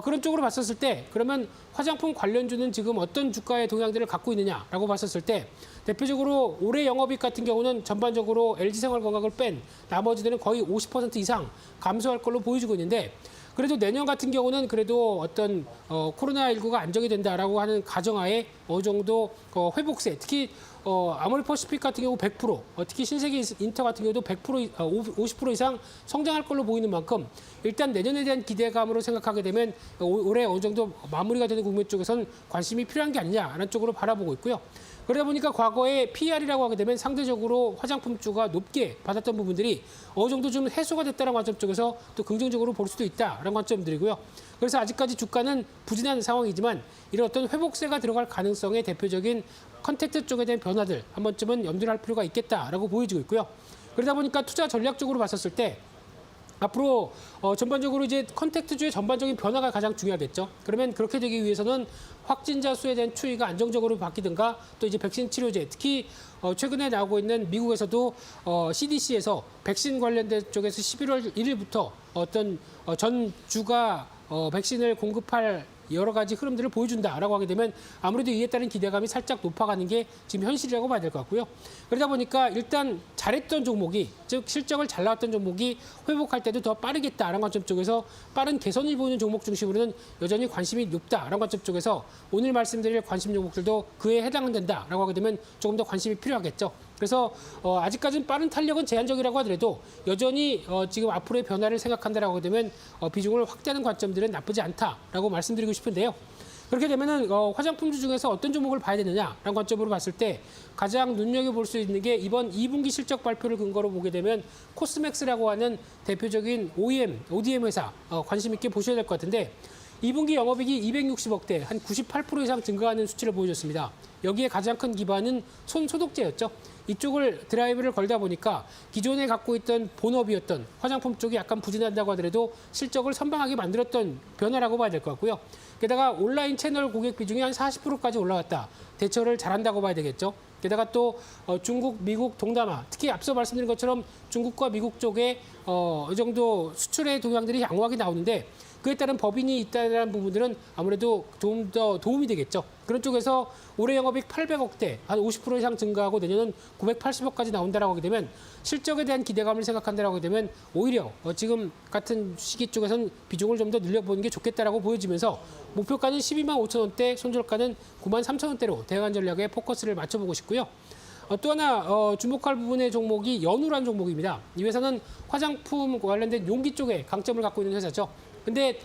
그런 쪽으로 봤었을 때 그러면 화장품 관련주는 지금 어떤 주가의 동향들을 갖고 있느냐라고 봤었을 때 대표적으로 올해 영업이익 같은 경우는 전반적으로 LG생활건강을 뺀 나머지들은 거의 50% 이상 감소할 걸로 보여지고 있는데 그래도 내년 같은 경우는 그래도 어떤 코로나19가 안정이 된다라고 하는 가정하에 어느 정도 회복세, 특히 아모레퍼시픽 같은 경우 100%, 특히 신세계 인터 같은 경우도 100%, 50% 이상 성장할 걸로 보이는 만큼 일단 내년에 대한 기대감으로 생각하게 되면 올해 어느 정도 마무리가 되는 국면 쪽에서는 관심이 필요한 게 아니냐라는 쪽으로 바라보고 있고요. 그러다 보니까 과거에 PER이라고 하게 되면 상대적으로 화장품주가 높게 받았던 부분들이 어느 정도 좀 해소가 됐다는 관점 쪽에서 또 긍정적으로 볼 수도 있다라는 관점들이고요. 그래서 아직까지 주가는 부진한 상황이지만 이런 어떤 회복세가 들어갈 가능성의 대표적인 컨택트 쪽에 대한 변화들 한 번쯤은 염두를 할 필요가 있겠다라고 보여지고 있고요. 그러다 보니까 투자 전략적으로 봤었을 때 앞으로 전반적으로 이제 컨택트주의 전반적인 변화가 가장 중요하겠죠. 그러면 그렇게 되기 위해서는 확진자 수에 대한 추이가 안정적으로 바뀌든가 또 이제 백신 치료제, 특히 최근에 나오고 있는 미국에서도 CDC에서 백신 관련된 쪽에서 11월 1일부터 어떤 전 주가 백신을 공급할 여러 가지 흐름들을 보여준다라고 하게 되면 아무래도 이에 따른 기대감이 살짝 높아가는 게 지금 현실이라고 봐야 될 것 같고요. 그러다 보니까 일단 잘했던 종목이, 즉 실적을 잘 나왔던 종목이 회복할 때도 더 빠르겠다라는 관점 쪽에서 빠른 개선을 보이는 종목 중심으로는 여전히 관심이 높다라는 관점 쪽에서 오늘 말씀드릴 관심 종목들도 그에 해당된다라고 하게 되면 조금 더 관심이 필요하겠죠. 그래서 아직까지는 빠른 탄력은 제한적이라고 하더라도 여전히 지금 앞으로의 변화를 생각한다라고 하게 되면 비중을 확대하는 관점들은 나쁘지 않다라고 말씀드리고 싶은데요. 그렇게 되면은 화장품주 중에서 어떤 종목을 봐야 되느냐라는 관점으로 봤을 때 가장 눈여겨볼 수 있는 게 이번 2분기 실적 발표를 근거로 보게 되면 코스맥스라고 하는 대표적인 ODM 회사 관심 있게 보셔야 될 것 같은데 2분기 영업이익이 260억대, 한 98% 이상 증가하는 수치를 보여줬습니다. 여기에 가장 큰 기반은 손소독제였죠. 이쪽을 드라이브를 걸다 보니까 기존에 갖고 있던 본업이었던 화장품 쪽이 약간 부진한다고 하더라도 실적을 선방하게 만들었던 변화라고 봐야 될 것 같고요. 게다가 온라인 채널 고객 비중이 한 40%까지 올라갔다. 대처를 잘한다고 봐야 되겠죠. 게다가 또 중국, 미국, 동남아, 특히 앞서 말씀드린 것처럼 중국과 미국 쪽에 이 정도 수출의 동향들이 양호하게 나오는데 그에 따른 법인이 있다는 부분들은 아무래도 좀 더 도움이 되겠죠. 그런 쪽에서 올해 영업이익 800억대, 한 50% 이상 증가하고 내년은 980억까지 나온다라고 하게 되면 실적에 대한 기대감을 생각한다라고 하게 되면 오히려 지금 같은 시기 쪽에서는 비중을 좀 더 늘려보는 게 좋겠다라고 보여지면서 목표가는 12만 5천 원대, 손절가는 9만 3천 원대로 대응한 전략에 포커스를 맞춰보고 싶고요. 또 하나 주목할 부분의 종목이 연우란 종목입니다. 이 회사는 화장품 관련된 용기 쪽에 강점을 갖고 있는 회사죠. 근데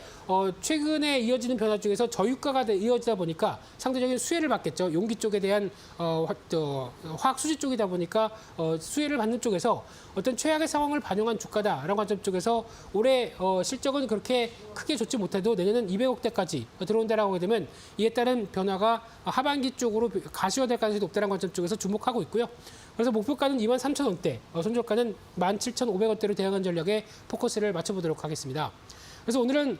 최근에 이어지는 변화 중에서 저유가가 이어지다 보니까 상대적인 수혜를 받겠죠. 용기 쪽에 대한 화학 수지 쪽이다 보니까 수혜를 받는 쪽에서 어떤 최악의 상황을 반영한 주가다라는 관점 쪽에서 올해 실적은 그렇게 크게 좋지 못해도 내년은 200억대까지 들어온다라고 하게 되면 이에 따른 변화가 하반기 쪽으로 가시화될 가능성이 높다는 관점 쪽에서 주목하고 있고요. 그래서 목표가는 2만 3천 원대, 손절가는 17,500원대로 대응한 전략에 포커스를 맞춰보도록 하겠습니다. 그래서 오늘은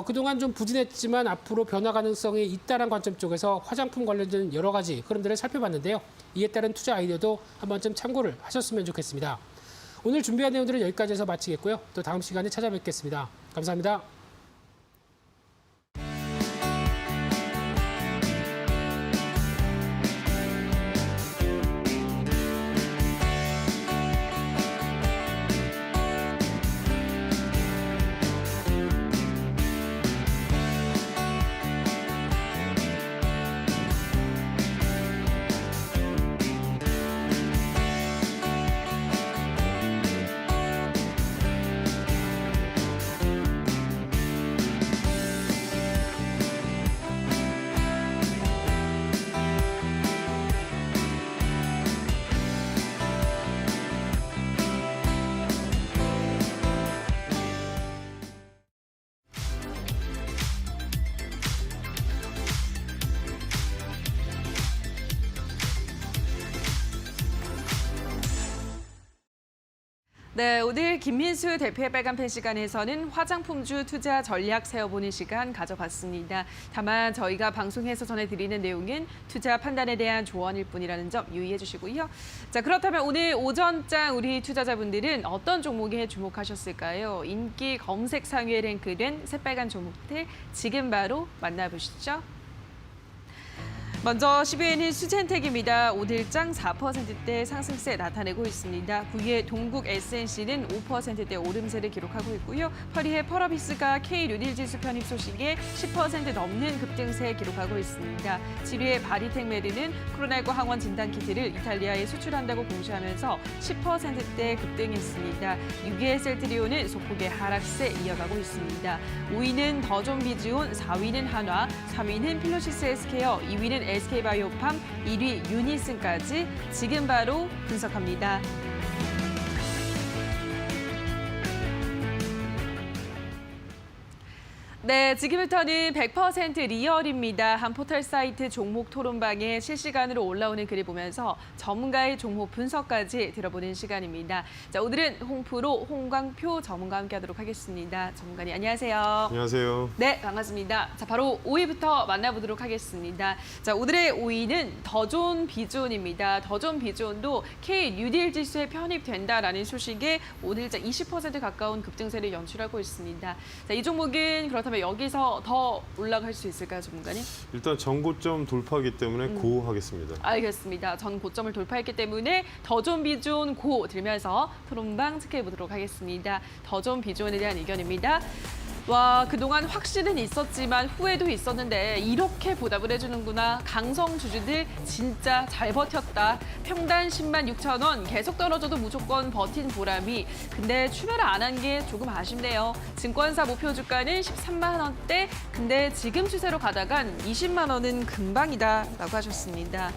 그동안 좀 부진했지만 앞으로 변화 가능성이 있다는 관점 쪽에서 화장품 관련된 여러 가지 흐름들을 살펴봤는데요. 이에 따른 투자 아이디어도 한 번쯤 참고를 하셨으면 좋겠습니다. 오늘 준비한 내용들은 여기까지 해서 마치겠고요. 또 다음 시간에 찾아뵙겠습니다. 감사합니다. 네, 오늘 김민수 대표의 빨간펜 시간에서는 화장품주 투자 전략 세워보는 시간 가져봤습니다. 다만 저희가 방송에서 전해드리는 내용은 투자 판단에 대한 조언일 뿐이라는 점 유의해 주시고요. 자, 그렇다면 오늘 오전장 우리 투자자분들은 어떤 종목에 주목하셨을까요? 인기 검색 상위에 랭크된 새빨간 종목들 지금 바로 만나보시죠. 먼저 10위에는 수젠텍입니다. 오늘장 4%대 상승세 나타내고 있습니다. 9위에 동국 SNC는 5%대 오름세를 기록하고 있고요. 8위에 펄어비스가 K류딜 지수 편입 소식에 10% 넘는 급등세 기록하고 있습니다. 7위에 바리텍메르는 코로나19 항원 진단키트를 이탈리아에 수출한다고 공시하면서 10%대 급등했습니다. 6위의 셀트리온은 소폭의 하락세 이어가고 있습니다. 5위는 더존비즈온, 4위는 한화, 3위는 필로시스 헬스케어, 2위는 SK바이오팜, 1위 유니슨까지 지금 바로 분석합니다. 네, 지금부터는 100% 리얼입니다. 한 포털 사이트 종목 토론방에 실시간으로 올라오는 글을 보면서 전문가의 종목 분석까지 들어보는 시간입니다. 자, 오늘은 홍프로 홍광표 전문가와 함께하도록 하겠습니다. 전문가님 안녕하세요. 안녕하세요. 네, 반갑습니다. 자, 바로 5위부터 만나보도록 하겠습니다. 자, 오늘의 5위는 더존 비존입니다. 더존 비존도 K 뉴딜 지수에 편입된다라는 소식에 오늘자 20% 가까운 급등세를 연출하고 있습니다. 자, 이 종목은 그렇다면 여기서 더 올라갈 수 있을까요, 전문가님? 일단 전고점 돌파하기 때문에 고 하겠습니다. 알겠습니다. 전 고점을 돌파했기 때문에 더존 비존 고 들면서 토론방 체크해 보도록 하겠습니다. 더존 비존에 대한 의견입니다. 와, 그동안 확신은 있었지만 후회도 있었는데 이렇게 보답을 해주는구나. 강성 주주들 진짜 잘 버텼다. 평단 10만 6천 원 계속 떨어져도 무조건 버틴 보람이. 근데 출발 안 한 게 조금 아쉽네요. 증권사 목표 주가는 13만 원대. 근데 지금 추세로 가다간 20만 원은 금방이다 라고 하셨습니다.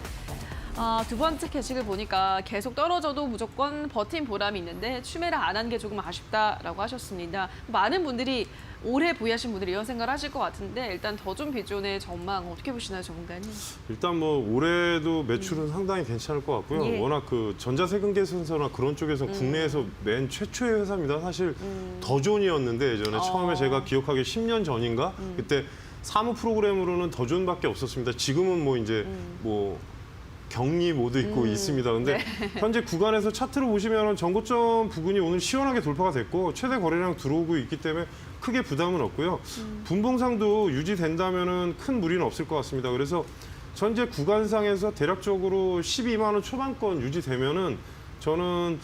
두 번째 게시글 보니까 계속 떨어져도 무조건 버틴 보람이 있는데 추매를 안 한 게 조금 아쉽다라고 하셨습니다. 많은 분들이 올해 보유하신 분들이 이런 생각을 하실 것 같은데 일단 더존 비존의 전망 어떻게 보시나요, 전문가님? 일단 뭐 올해도 매출은 상당히 괜찮을 것 같고요. 예. 워낙 그 전자세금계산서나 그런 쪽에서 국내에서 맨 최초의 회사입니다. 사실 더존이었는데 예전에 처음에 제가 기억하기에 10년 전인가 그때 사무 프로그램으로는 더존밖에 없었습니다. 지금은 뭐 이제 뭐 격리 모드 있고 있습니다. 근데 현재 구간에서 차트로 보시면 전고점 부근이 오늘 시원하게 돌파가 됐고 최대 거래량 들어오고 있기 때문에 크게 부담은 없고요. 분봉상도 유지된다면은 큰 무리는 없을 것 같습니다. 그래서 현재 구간상에서 대략적으로 12만 원 초반권 유지되면은 저는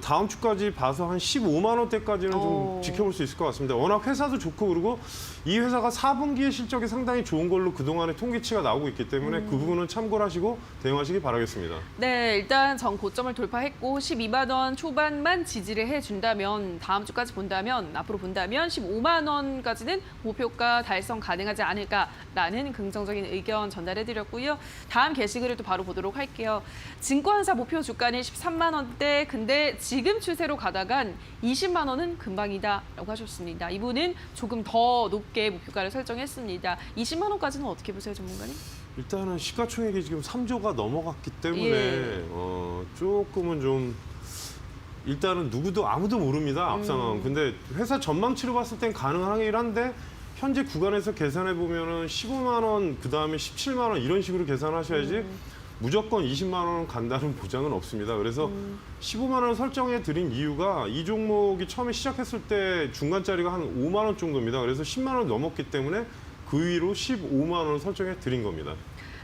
다음 주까지 봐서 한 15만 원대까지는 좀 지켜볼 수 있을 것 같습니다. 워낙 회사도 좋고 그리고 이 회사가 4분기의 실적이 상당히 좋은 걸로 그동안의 통계치가 나오고 있기 때문에 그 부분은 참고를 하시고 대응하시기 바라겠습니다. 네, 일단 전 고점을 돌파했고 12만 원 초반만 지지를 해준다면 다음 주까지 본다면 앞으로 본다면 15만 원까지는 목표가 달성 가능하지 않을까라는 긍정적인 의견 전달해드렸고요. 다음 게시글을 또 바로 보도록 할게요. 증권사 목표 주가는 13만 원대. 근데 지금 추세로 가다간 20만 원은 금방이다라고 하셨습니다. 이분은 조금 더 높게 목표가를 설정했습니다. 20만 원까지는 어떻게 보세요, 전문가님? 일단은 시가총액이 지금 3조가 넘어갔기 때문에 예. 조금은 좀 일단은 아무도 모릅니다. 앞 상황. 근데 회사 전망치로 봤을 땐 가능하긴 한데 현재 구간에서 계산해 보면은 15만 원, 그다음에 17만 원 이런 식으로 계산하셔야지 무조건 20만 원 간다는 보장은 없습니다. 그래서 15만 원을 설정해 드린 이유가 이 종목이 처음에 시작했을 때 중간짜리가 한 5만 원 정도입니다. 그래서 10만 원 넘었기 때문에 그 위로 15만 원을 설정해 드린 겁니다.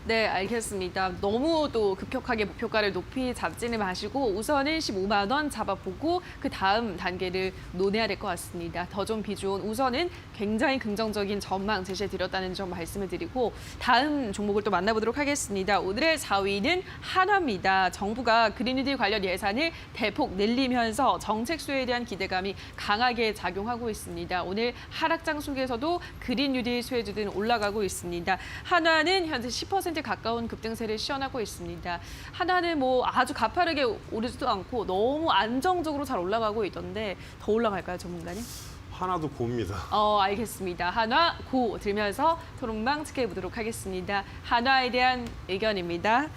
네, 알겠습니다. 너무 또 급격하게 목표가를 높이 잡지는 마시고 우선은 15만 원 잡아보고 그 다음 단계를 논해야 될 것 같습니다. 더존 비존 우선은 굉장히 긍정적인 전망 제시해드렸다는 점 말씀을 드리고 다음 종목을 또 만나보도록 하겠습니다. 오늘의 4위는 한화입니다. 정부가 그린뉴딜 관련 예산을 대폭 늘리면서 정책 수요에 대한 기대감이 강하게 작용하고 있습니다. 오늘 하락장 속에서도 그린뉴딜 수혜주들은 올라가고 있습니다. 한화는 현재 10% 가까운 급등세를 시현하고 있습니다. 한화는 뭐 아주 가파르게 오르지도 않고 너무 안정적으로 잘 올라가고 있던데 더 올라갈까요, 전문가님? 하나도 고입니다. 알겠습니다. 한화 고 들면서 토론방 체크해 보도록 하겠습니다. 한화에 대한 의견입니다.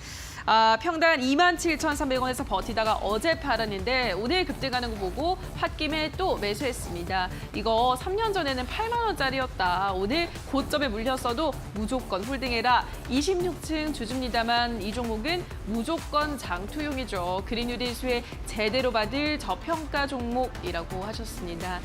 평단 27,300원에서 버티다가 어제 팔았는데 오늘 급등하는 거 보고 홧김에 또 매수했습니다. 이거 3년 전에는 8만 원짜리였다. 오늘 고점에 물렸어도 무조건 홀딩해라. 26층 주주입니다만 이 종목은 무조건 장투용이죠. 그린유딜 수혜 제대로 받을 저평가 종목이라고 하셨습니다.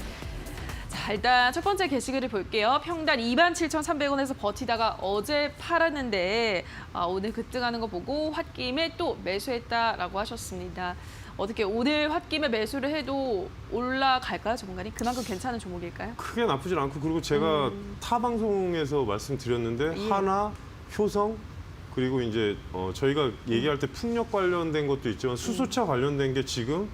자, 일단 첫 번째 게시글을 볼게요. 평단 27,300원에서 버티다가 어제 팔았는데 오늘 급등하는 거 보고 홧김에 또 매수했다라고 하셨습니다. 어떻게 오늘 홧김에 매수를 해도 올라갈까요, 전문가님? 그만큼 괜찮은 종목일까요? 크게 나쁘진 않고 그리고 제가 타 방송에서 말씀드렸는데 예. 하나, 효성 그리고 이제 저희가 얘기할 때 풍력 관련된 것도 있지만 수소차 관련된 게 지금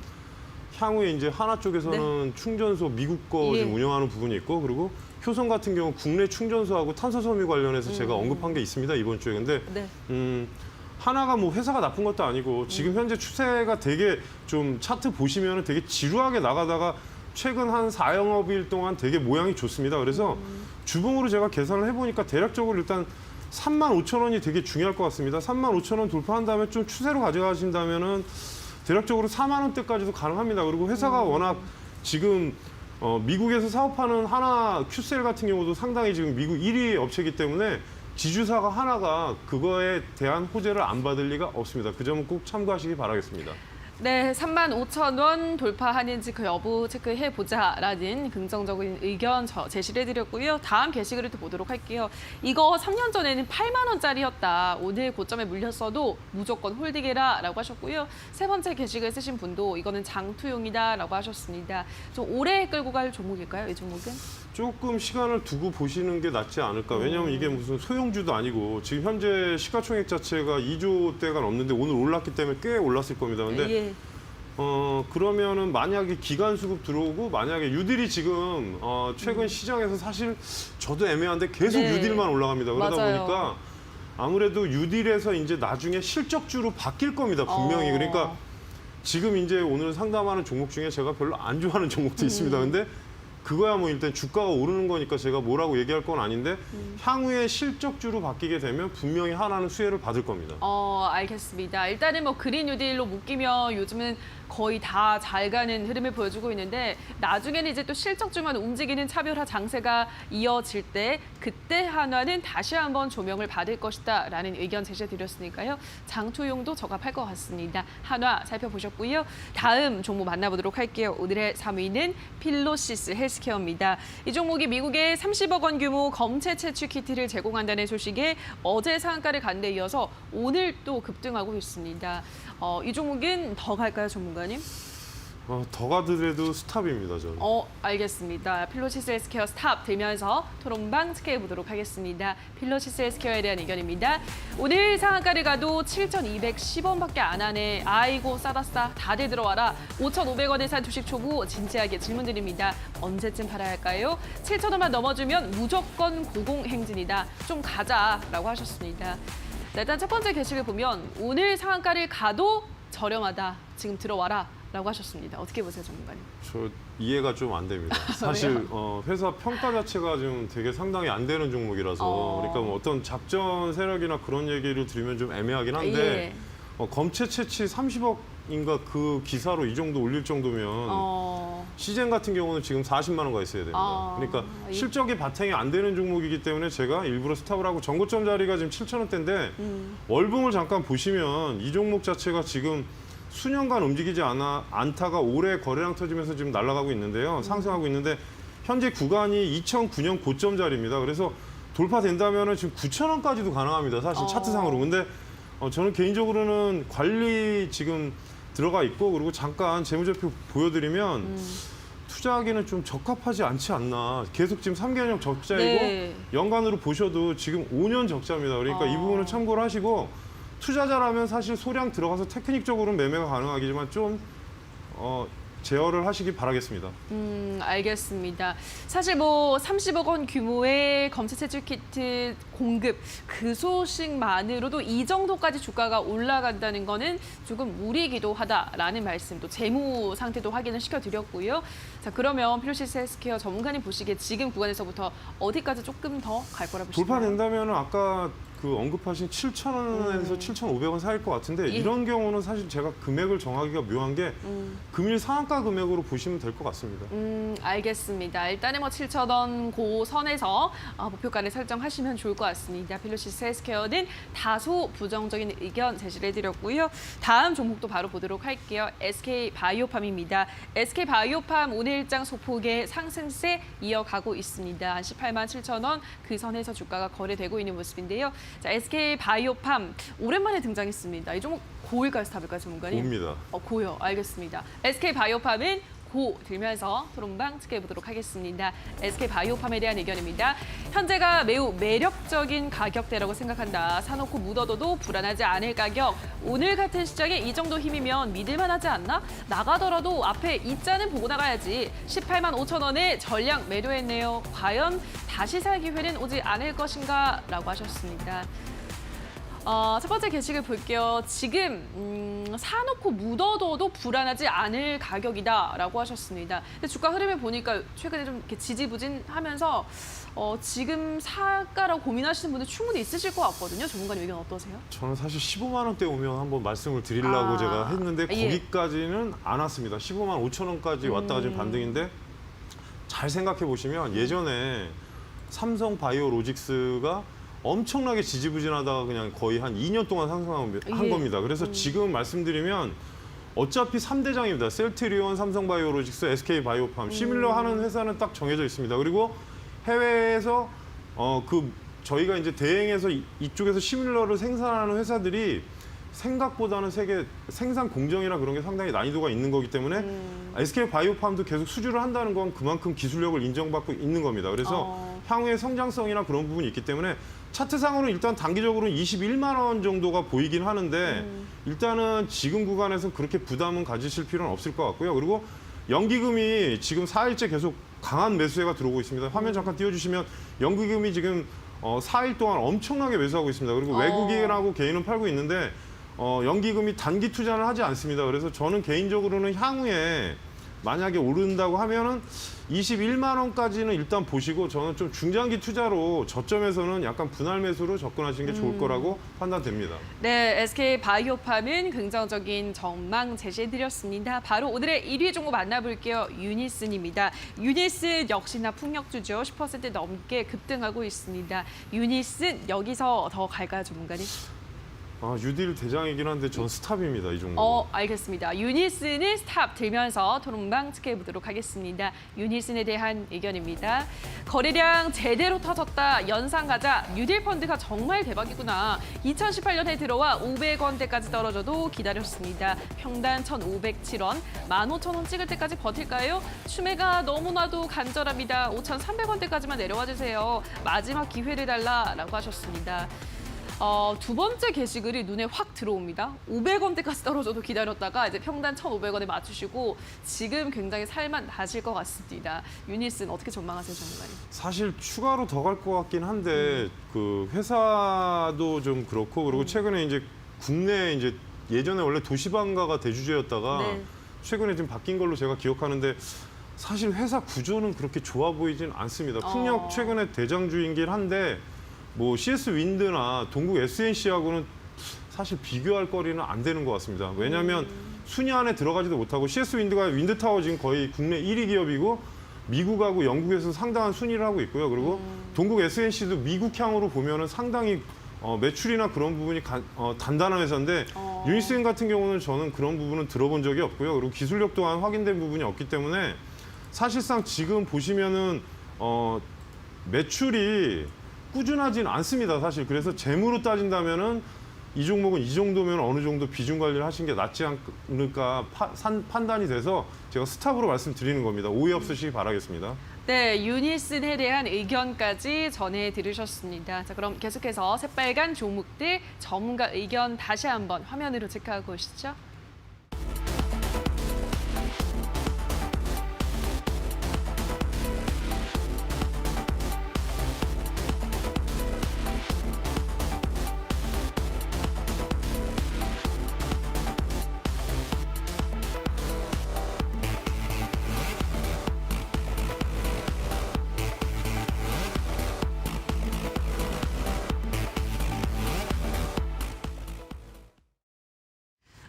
향후에 이제 하나 쪽에서는 충전소 미국 거 예. 지금 운영하는 부분이 있고 그리고 효성 같은 경우 국내 충전소하고 탄소섬유 관련해서 제가 언급한 게 있습니다 이번 주에. 근데 네. 하나가 뭐 회사가 나쁜 것도 아니고 지금 현재 추세가 되게 좀 차트 보시면은 되게 지루하게 나가다가 최근 한 4영업일 동안 되게 모양이 좋습니다. 그래서 주봉으로 제가 계산을 해보니까 대략적으로 일단 35,000원이 되게 중요할 것 같습니다. 35,000원 돌파한 다음에 좀 추세로 가져가신다면은 대략적으로 4만 원대까지도 가능합니다. 그리고 회사가 워낙 지금 미국에서 사업하는 하나 큐셀 같은 경우도 상당히 지금 미국 1위 업체이기 때문에 지주사가 하나가 그거에 대한 호재를 안 받을 리가 없습니다. 그 점은 꼭 참고하시기 바라겠습니다. 네, 35,000원 돌파하는지 그 여부 체크해보자라는 긍정적인 의견 제시를 해드렸고요. 다음 게시글을 또 보도록 할게요. 이거 3년 전에는 8만 원짜리였다. 오늘 고점에 물렸어도 무조건 홀딩해라 라고 하셨고요. 세 번째 게시글 쓰신 분도 이거는 장투용이다 라고 하셨습니다. 좀 오래 끌고 갈 종목일까요, 이 종목은? 조금 시간을 두고 보시는 게 낫지 않을까. 왜냐하면 이게 무슨 소형주도 아니고 지금 현재 시가총액 자체가 2조대가 넘는데 오늘 올랐기 때문에 꽤 올랐을 겁니다. 근데 예. 그러면은 만약에 기간 수급 들어오고 만약에 유딜이 지금 최근 시장에서 사실 저도 애매한데 계속 네. 유딜만 올라갑니다. 그러다 맞아요. 보니까 아무래도 유딜에서 이제 나중에 실적주로 바뀔 겁니다. 분명히. 그러니까 지금 이제 오늘 상담하는 종목 중에 제가 별로 안 좋아하는 종목도 있습니다. 근데 그거야 뭐 일단 주가가 오르는 거니까 제가 뭐라고 얘기할 건 아닌데 향후에 실적주로 바뀌게 되면 분명히 하나는 수혜를 받을 겁니다. 알겠습니다. 일단은 뭐 그린 뉴딜로 묶이면 요즘은 거의 다 잘 가는 흐름을 보여주고 있는데 나중에는 이제 또 실적주만 움직이는 차별화 장세가 이어질 때 그때 한화는 다시 한번 조명을 받을 것이다라는 의견 제시해드렸으니까요. 장투용도 적합할 것 같습니다. 한화 살펴보셨고요. 다음 종목 만나보도록 할게요. 오늘의 3위는 필로시스 헬스케어입니다. 이 종목이 미국에 30억 원 규모 검체 채취 키트를 제공한다는 소식에 어제 상한가를 간 데 이어서 오늘 또 급등하고 있습니다. 이 종목은 더 갈까요, 전문가님? 더 가더라도 스탑입니다, 저는. 알겠습니다. 필로시스 헬스케어 스탑 들면서 토론방 체크해 보도록 하겠습니다. 필로시스 헬스케어에 대한 의견입니다. 오늘 상한가를 가도 7,210원밖에 안 하네. 아이고 싸다 다들 들어와라. 5,500원에 산 주식 초보 진지하게 질문드립니다. 언제쯤 팔아야 할까요? 7,000원만 넘어주면 무조건 고공행진이다. 좀 가자라고 하셨습니다. 네, 일단 첫 번째 게시글 보면 오늘 상한가를 가도 저렴하다. 지금 들어와라. 라고 하셨습니다. 어떻게 보세요, 전문가님? 저 이해가 좀 안 됩니다. 사실 회사 평가 자체가 좀 되게 상당히 안 되는 종목이라서 그러니까 뭐 어떤 작전 세력이나 그런 얘기를 드리면 좀 애매하긴 한데 검체 채취 30억인가 그 기사로 이 정도 올릴 정도면 시젠 같은 경우는 지금 40만 원가 있어야 됩니다. 그러니까 실적이 바탕이 안 되는 종목이기 때문에 제가 일부러 스탑을 하고 정고점 자리가 지금 7,000원대인데 월봉을 잠깐 보시면 이 종목 자체가 지금 수년간 움직이지 않다가 올해 거래량 터지면서 지금 날아가고 있는데요. 상승하고 있는데 현재 구간이 2009년 고점 자리입니다. 그래서 돌파된다면 지금 9,000원까지도 가능합니다. 사실 차트상으로. 근데 저는 개인적으로는 관리 지금 들어가 있고 그리고 잠깐 재무제표 보여드리면 투자하기는 좀 적합하지 않지 않나. 계속 지금 3개년 적자이고 연간으로 보셔도 지금 5년 적자입니다. 그러니까 이 부분을 참고를 하시고 투자자라면 사실 소량 들어가서 테크닉적으로는 매매가 가능하겠지만 좀 제어를 하시기 바라겠습니다. 알겠습니다. 사실 뭐 30억 원 규모의 검체 채취 키트 공급 그 소식만으로도 이 정도까지 주가가 올라간다는 거는 조금 무리기도 하다라는 말씀도 재무 상태도 확인을 시켜드렸고요. 자 그러면 필로시스 헬스케어 전문가님 보시기에 지금 구간에서부터 어디까지 조금 더 갈 거라 보시나요? 돌파된다면 아까 그 언급하신 7,000원에서 7,500원 사이일 것 같은데 예. 이런 경우는 사실 제가 금액을 정하기가 묘한 게 금일 상한가 금액으로 보시면 될 것 같습니다. 알겠습니다. 일단은 뭐 7,000원 고 선에서 목표가를 설정하시면 좋을 것 같습니다. 필로시스 헬스케어는 다소 부정적인 의견 제시를 해드렸고요. 다음 종목도 바로 보도록 할게요. SK바이오팜입니다. SK바이오팜 오늘 일장 소폭의 상승세 이어가고 있습니다. 한 18만 7,000원 그 선에서 주가가 거래되고 있는 모습인데요. 자, SK바이오팜 오랜만에 등장했습니다. 이 종목 고일까요, 스탑일까요, 전문가님? 고입니다. 고요. 알겠습니다. SK바이오팜은 고 들면서 토론방 체크해 보도록 하겠습니다. SK바이오팜에 대한 의견입니다. 현재가 매우 매력적인 가격대라고 생각한다. 사놓고 묻어둬도 불안하지 않을 가격. 오늘 같은 시장에 이 정도 힘이면 믿을만하지 않나? 나가더라도 앞에 이자는 보고 나가야지. 18만 5천 원에 전량 매도했네요. 과연 다시 살 기회는 오지 않을 것인가? 라고 하셨습니다. 첫 번째 게시글 볼게요. 지금 사놓고 묻어둬도 불안하지 않을 가격이다라고 하셨습니다. 근데 주가 흐름을 보니까 최근에 좀 이렇게 지지부진하면서 지금 살까라고 고민하시는 분들 충분히 있으실 것 같거든요. 전문가님 의견 어떠세요? 저는 사실 15만 원대 오면 한번 말씀을 드리려고 제가 했는데 예. 거기까지는 안 왔습니다. 15만 5천 원까지 왔다 가진 반등인데 잘 생각해 보시면 예전에 삼성바이오로직스가 엄청나게 지지부진하다가 그냥 거의 한 2년 동안 상승한 예. 겁니다. 그래서 지금 말씀드리면 어차피 3대장입니다. 셀트리온, 삼성바이오로직스, SK바이오팜. 시밀러 하는 회사는 딱 정해져 있습니다. 그리고 해외에서 저희가 이제 대행해서 이쪽에서 시밀러를 생산하는 회사들이 생각보다는 세계 생산 공정이나 그런 게 상당히 난이도가 있는 거기 때문에 SK바이오팜도 계속 수주를 한다는 건 그만큼 기술력을 인정받고 있는 겁니다. 그래서 향후의 성장성이나 그런 부분이 있기 때문에 차트상으로는 일단 단기적으로는 21만 원 정도가 보이긴 하는데 일단은 지금 구간에서 그렇게 부담은 가지실 필요는 없을 것 같고요. 그리고 연기금이 지금 4일째 계속 강한 매수세가 들어오고 있습니다. 화면 잠깐 띄워주시면 연기금이 지금 4일 동안 엄청나게 매수하고 있습니다. 그리고 외국인하고 개인은 팔고 있는데 연기금이 단기 투자는 하지 않습니다. 그래서 저는 개인적으로는 향후에 만약에 오른다고 하면은 21만 원까지는 일단 보시고 저는 좀 중장기 투자로 저점에서는 약간 분할 매수로 접근하시는 게 좋을 거라고 판단됩니다. 네, SK바이오팜은 긍정적인 전망 제시해드렸습니다. 바로 오늘의 1위 종목 만나볼게요. 유니슨입니다. 유니슨 역시나 풍력주죠. 10% 넘게 급등하고 있습니다. 유니슨 여기서 더 갈까요, 전문가님? 유딜 대장이긴 한데 전 스탑입니다, 이 종목. 알겠습니다. 유니슨은 스탑 들면서 토론방 체크해 보도록 하겠습니다. 유니슨에 대한 의견입니다. 거래량 제대로 터졌다. 연상 가자. 뉴딜 펀드가 정말 대박이구나. 2018년에 들어와 500원대까지 떨어져도 기다렸습니다. 평단 1,507원, 15,000원 찍을 때까지 버틸까요? 추매가 너무나도 간절합니다. 5,300원대까지만 내려와 주세요. 마지막 기회를 달라라고 하셨습니다. 두 번째 게시글이 눈에 확 들어옵니다. 500원대까지 떨어져도 기다렸다가 이제 평단 1,500원에 맞추시고 지금 굉장히 살만 나실 것 같습니다. 유니슨 어떻게 전망하세요, 전문가님? 사실 추가로 더 갈 것 같긴 한데 그 회사도 좀 그렇고 그리고 최근에 이제 국내 이제 예전에 원래 도시방가가 대주주였다가 네. 최근에 좀 바뀐 걸로 제가 기억하는데 사실 회사 구조는 그렇게 좋아 보이진 않습니다. 풍력 최근에 대장주이긴 한데 뭐 CS 윈드나 동국 SNC하고는 사실 비교할 거리는 안 되는 것 같습니다. 왜냐하면 순위 안에 들어가지도 못하고 CS 윈드가 윈드타워 지금 거의 국내 1위 기업이고 미국하고 영국에서 상당한 순위를 하고 있고요. 그리고 동국 SNC도 미국향으로 보면은 상당히 매출이나 그런 부분이 단단한 회사인데 유니슨 같은 경우는 저는 그런 부분은 들어본 적이 없고요. 그리고 기술력 또한 확인된 부분이 없기 때문에 사실상 지금 보시면은 매출이 꾸준하진 않습니다, 사실. 그래서 재무로 따진다면은 이 종목은 이 정도면 어느 정도 비중 관리를 하신 게 낫지 않을까 판단이 돼서 제가 스탑으로 말씀드리는 겁니다. 오해 없으시기 바라겠습니다. 네, 유니슨에 대한 의견까지 전해 들으셨습니다. 자, 그럼 계속해서 새빨간 종목들 전문가 의견 다시 한번 화면으로 체크하고 오시죠.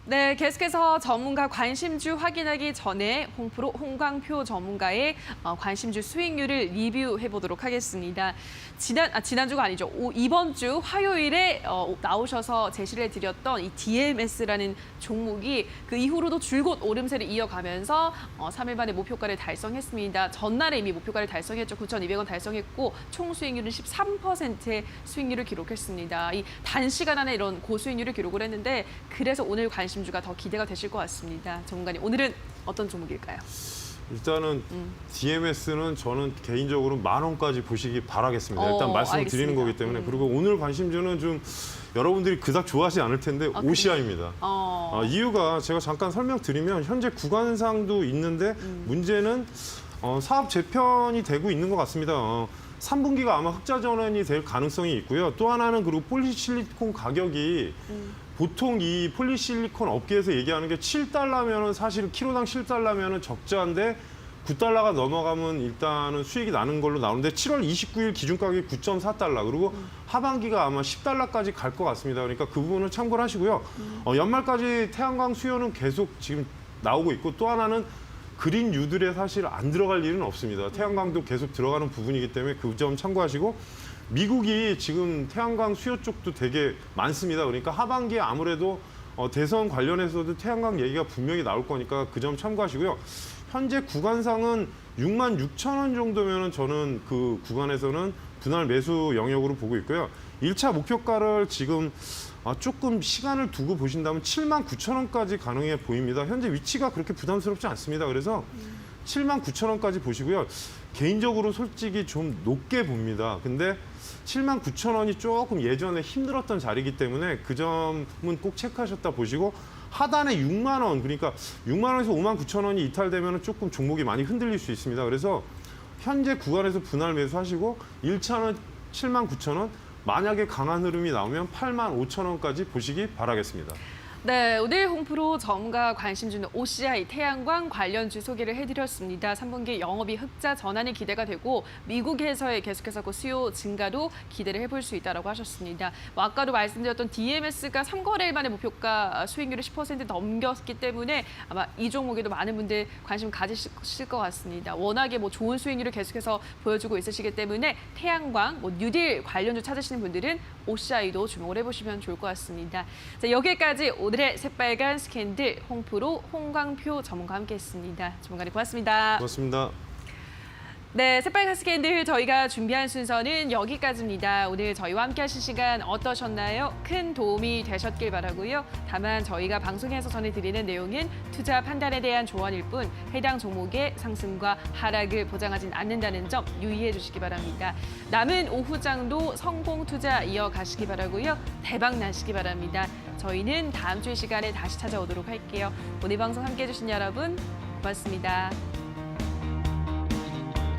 네, 계속해서 전문가 관심주 확인하기 전에 홍프로 홍광표 전문가의 관심주 수익률을 리뷰해 보도록 하겠습니다. 지난주가 아니죠. 이번 주 화요일에 나오셔서 제시를 해드렸던 이 DMS라는 종목이 그 이후로도 줄곧 오름세를 이어가면서 3일 만에 목표가를 달성했습니다. 전날에 이미 목표가를 달성했죠. 9,200원 달성했고 총 수익률은 13%의 수익률을 기록했습니다. 이 단시간 안에 이런 고수익률을 기록을 했는데 그래서 오늘 관심주가 더 기대가 되실 것 같습니다. 전문가님, 오늘은 어떤 종목일까요? 일단은 DMS는 저는 개인적으로 10,000원까지 보시기 바라겠습니다. 일단 말씀을 알겠습니다. 드리는 거기 때문에. 그리고 오늘 관심주는 좀 여러분들이 그닥 좋아하지 않을 텐데 OCI입니다. 이유가 제가 잠깐 설명드리면 현재 구간상도 있는데 문제는 사업 재편이 되고 있는 것 같습니다. 3분기가 아마 흑자 전환이 될 가능성이 있고요. 또 하나는 그리고 폴리실리콘 가격이 보통 이 폴리실리콘 업계에서 얘기하는 게 7달러면은 사실 키로당 7달러면은 적자인데 9달러가 넘어가면 일단은 수익이 나는 걸로 나오는데 7월 29일 기준 가격이 9.4달러 그리고 하반기가 아마 10달러까지 갈 것 같습니다. 그러니까 그 부분을 참고를 하시고요. 연말까지 태양광 수요는 계속 지금 나오고 있고 또 하나는 그린 유들에 사실 안 들어갈 일은 없습니다. 태양광도 계속 들어가는 부분이기 때문에 그 점 참고하시고 미국이 지금 태양광 수요 쪽도 되게 많습니다. 그러니까 하반기에 아무래도 대선 관련해서도 태양광 얘기가 분명히 나올 거니까 그 점 참고하시고요. 현재 구간상은 66,000원 정도면은 저는 그 구간에서는 분할 매수 영역으로 보고 있고요. 1차 목표가를 지금 조금 시간을 두고 보신다면 79,000원까지 가능해 보입니다. 현재 위치가 그렇게 부담스럽지 않습니다. 그래서 79,000원까지 보시고요. 개인적으로 솔직히 좀 높게 봅니다. 근데 79,000원이 조금 예전에 힘들었던 자리이기 때문에 그 점은 꼭 체크하셨다 보시고 하단에 6만 원, 그러니까 6만 원에서 59,000원이 이탈되면 조금 종목이 많이 흔들릴 수 있습니다. 그래서 현재 구간에서 분할 매수하시고 1차는 79,000원, 만약에 강한 흐름이 나오면 85,000원까지 보시기 바라겠습니다. 네, 오늘 홍프로 전문가 관심주는 OCI 태양광 관련주 소개를 해드렸습니다. 3분기 영업이 흑자 전환이 기대가 되고 미국에서의 계속해서 그 수요 증가도 기대를 해볼 수 있다고 하셨습니다. 아까도 말씀드렸던 DMS가 3거래일 만에 목표가 수익률을 10% 넘겼기 때문에 아마 이 종목에도 많은 분들 관심 가지실 것 같습니다. 워낙에 좋은 수익률을 계속해서 보여주고 있으시기 때문에 태양광, 뉴딜 관련주 찾으시는 분들은 OCI도 주목을 해보시면 좋을 것 같습니다. 자, 여기까지 오늘의 새빨간 스캔들 홍프로 홍광표 전문가와 함께했습니다. 전문가님 고맙습니다. 고맙습니다. 네, 새빨간 스캔들 저희가 준비한 순서는 여기까지입니다. 오늘 저희와 함께하신 시간 어떠셨나요? 큰 도움이 되셨길 바라고요. 다만 저희가 방송에서 전해드리는 내용은 투자 판단에 대한 조언일 뿐 해당 종목의 상승과 하락을 보장하진 않는다는 점 유의해 주시기 바랍니다. 남은 오후장도 성공 투자 이어가시기 바라고요. 대박 나시기 바랍니다. 저희는 다음 주 이 시간에 다시 찾아오도록 할게요. 오늘 방송 함께해 주신 여러분 고맙습니다.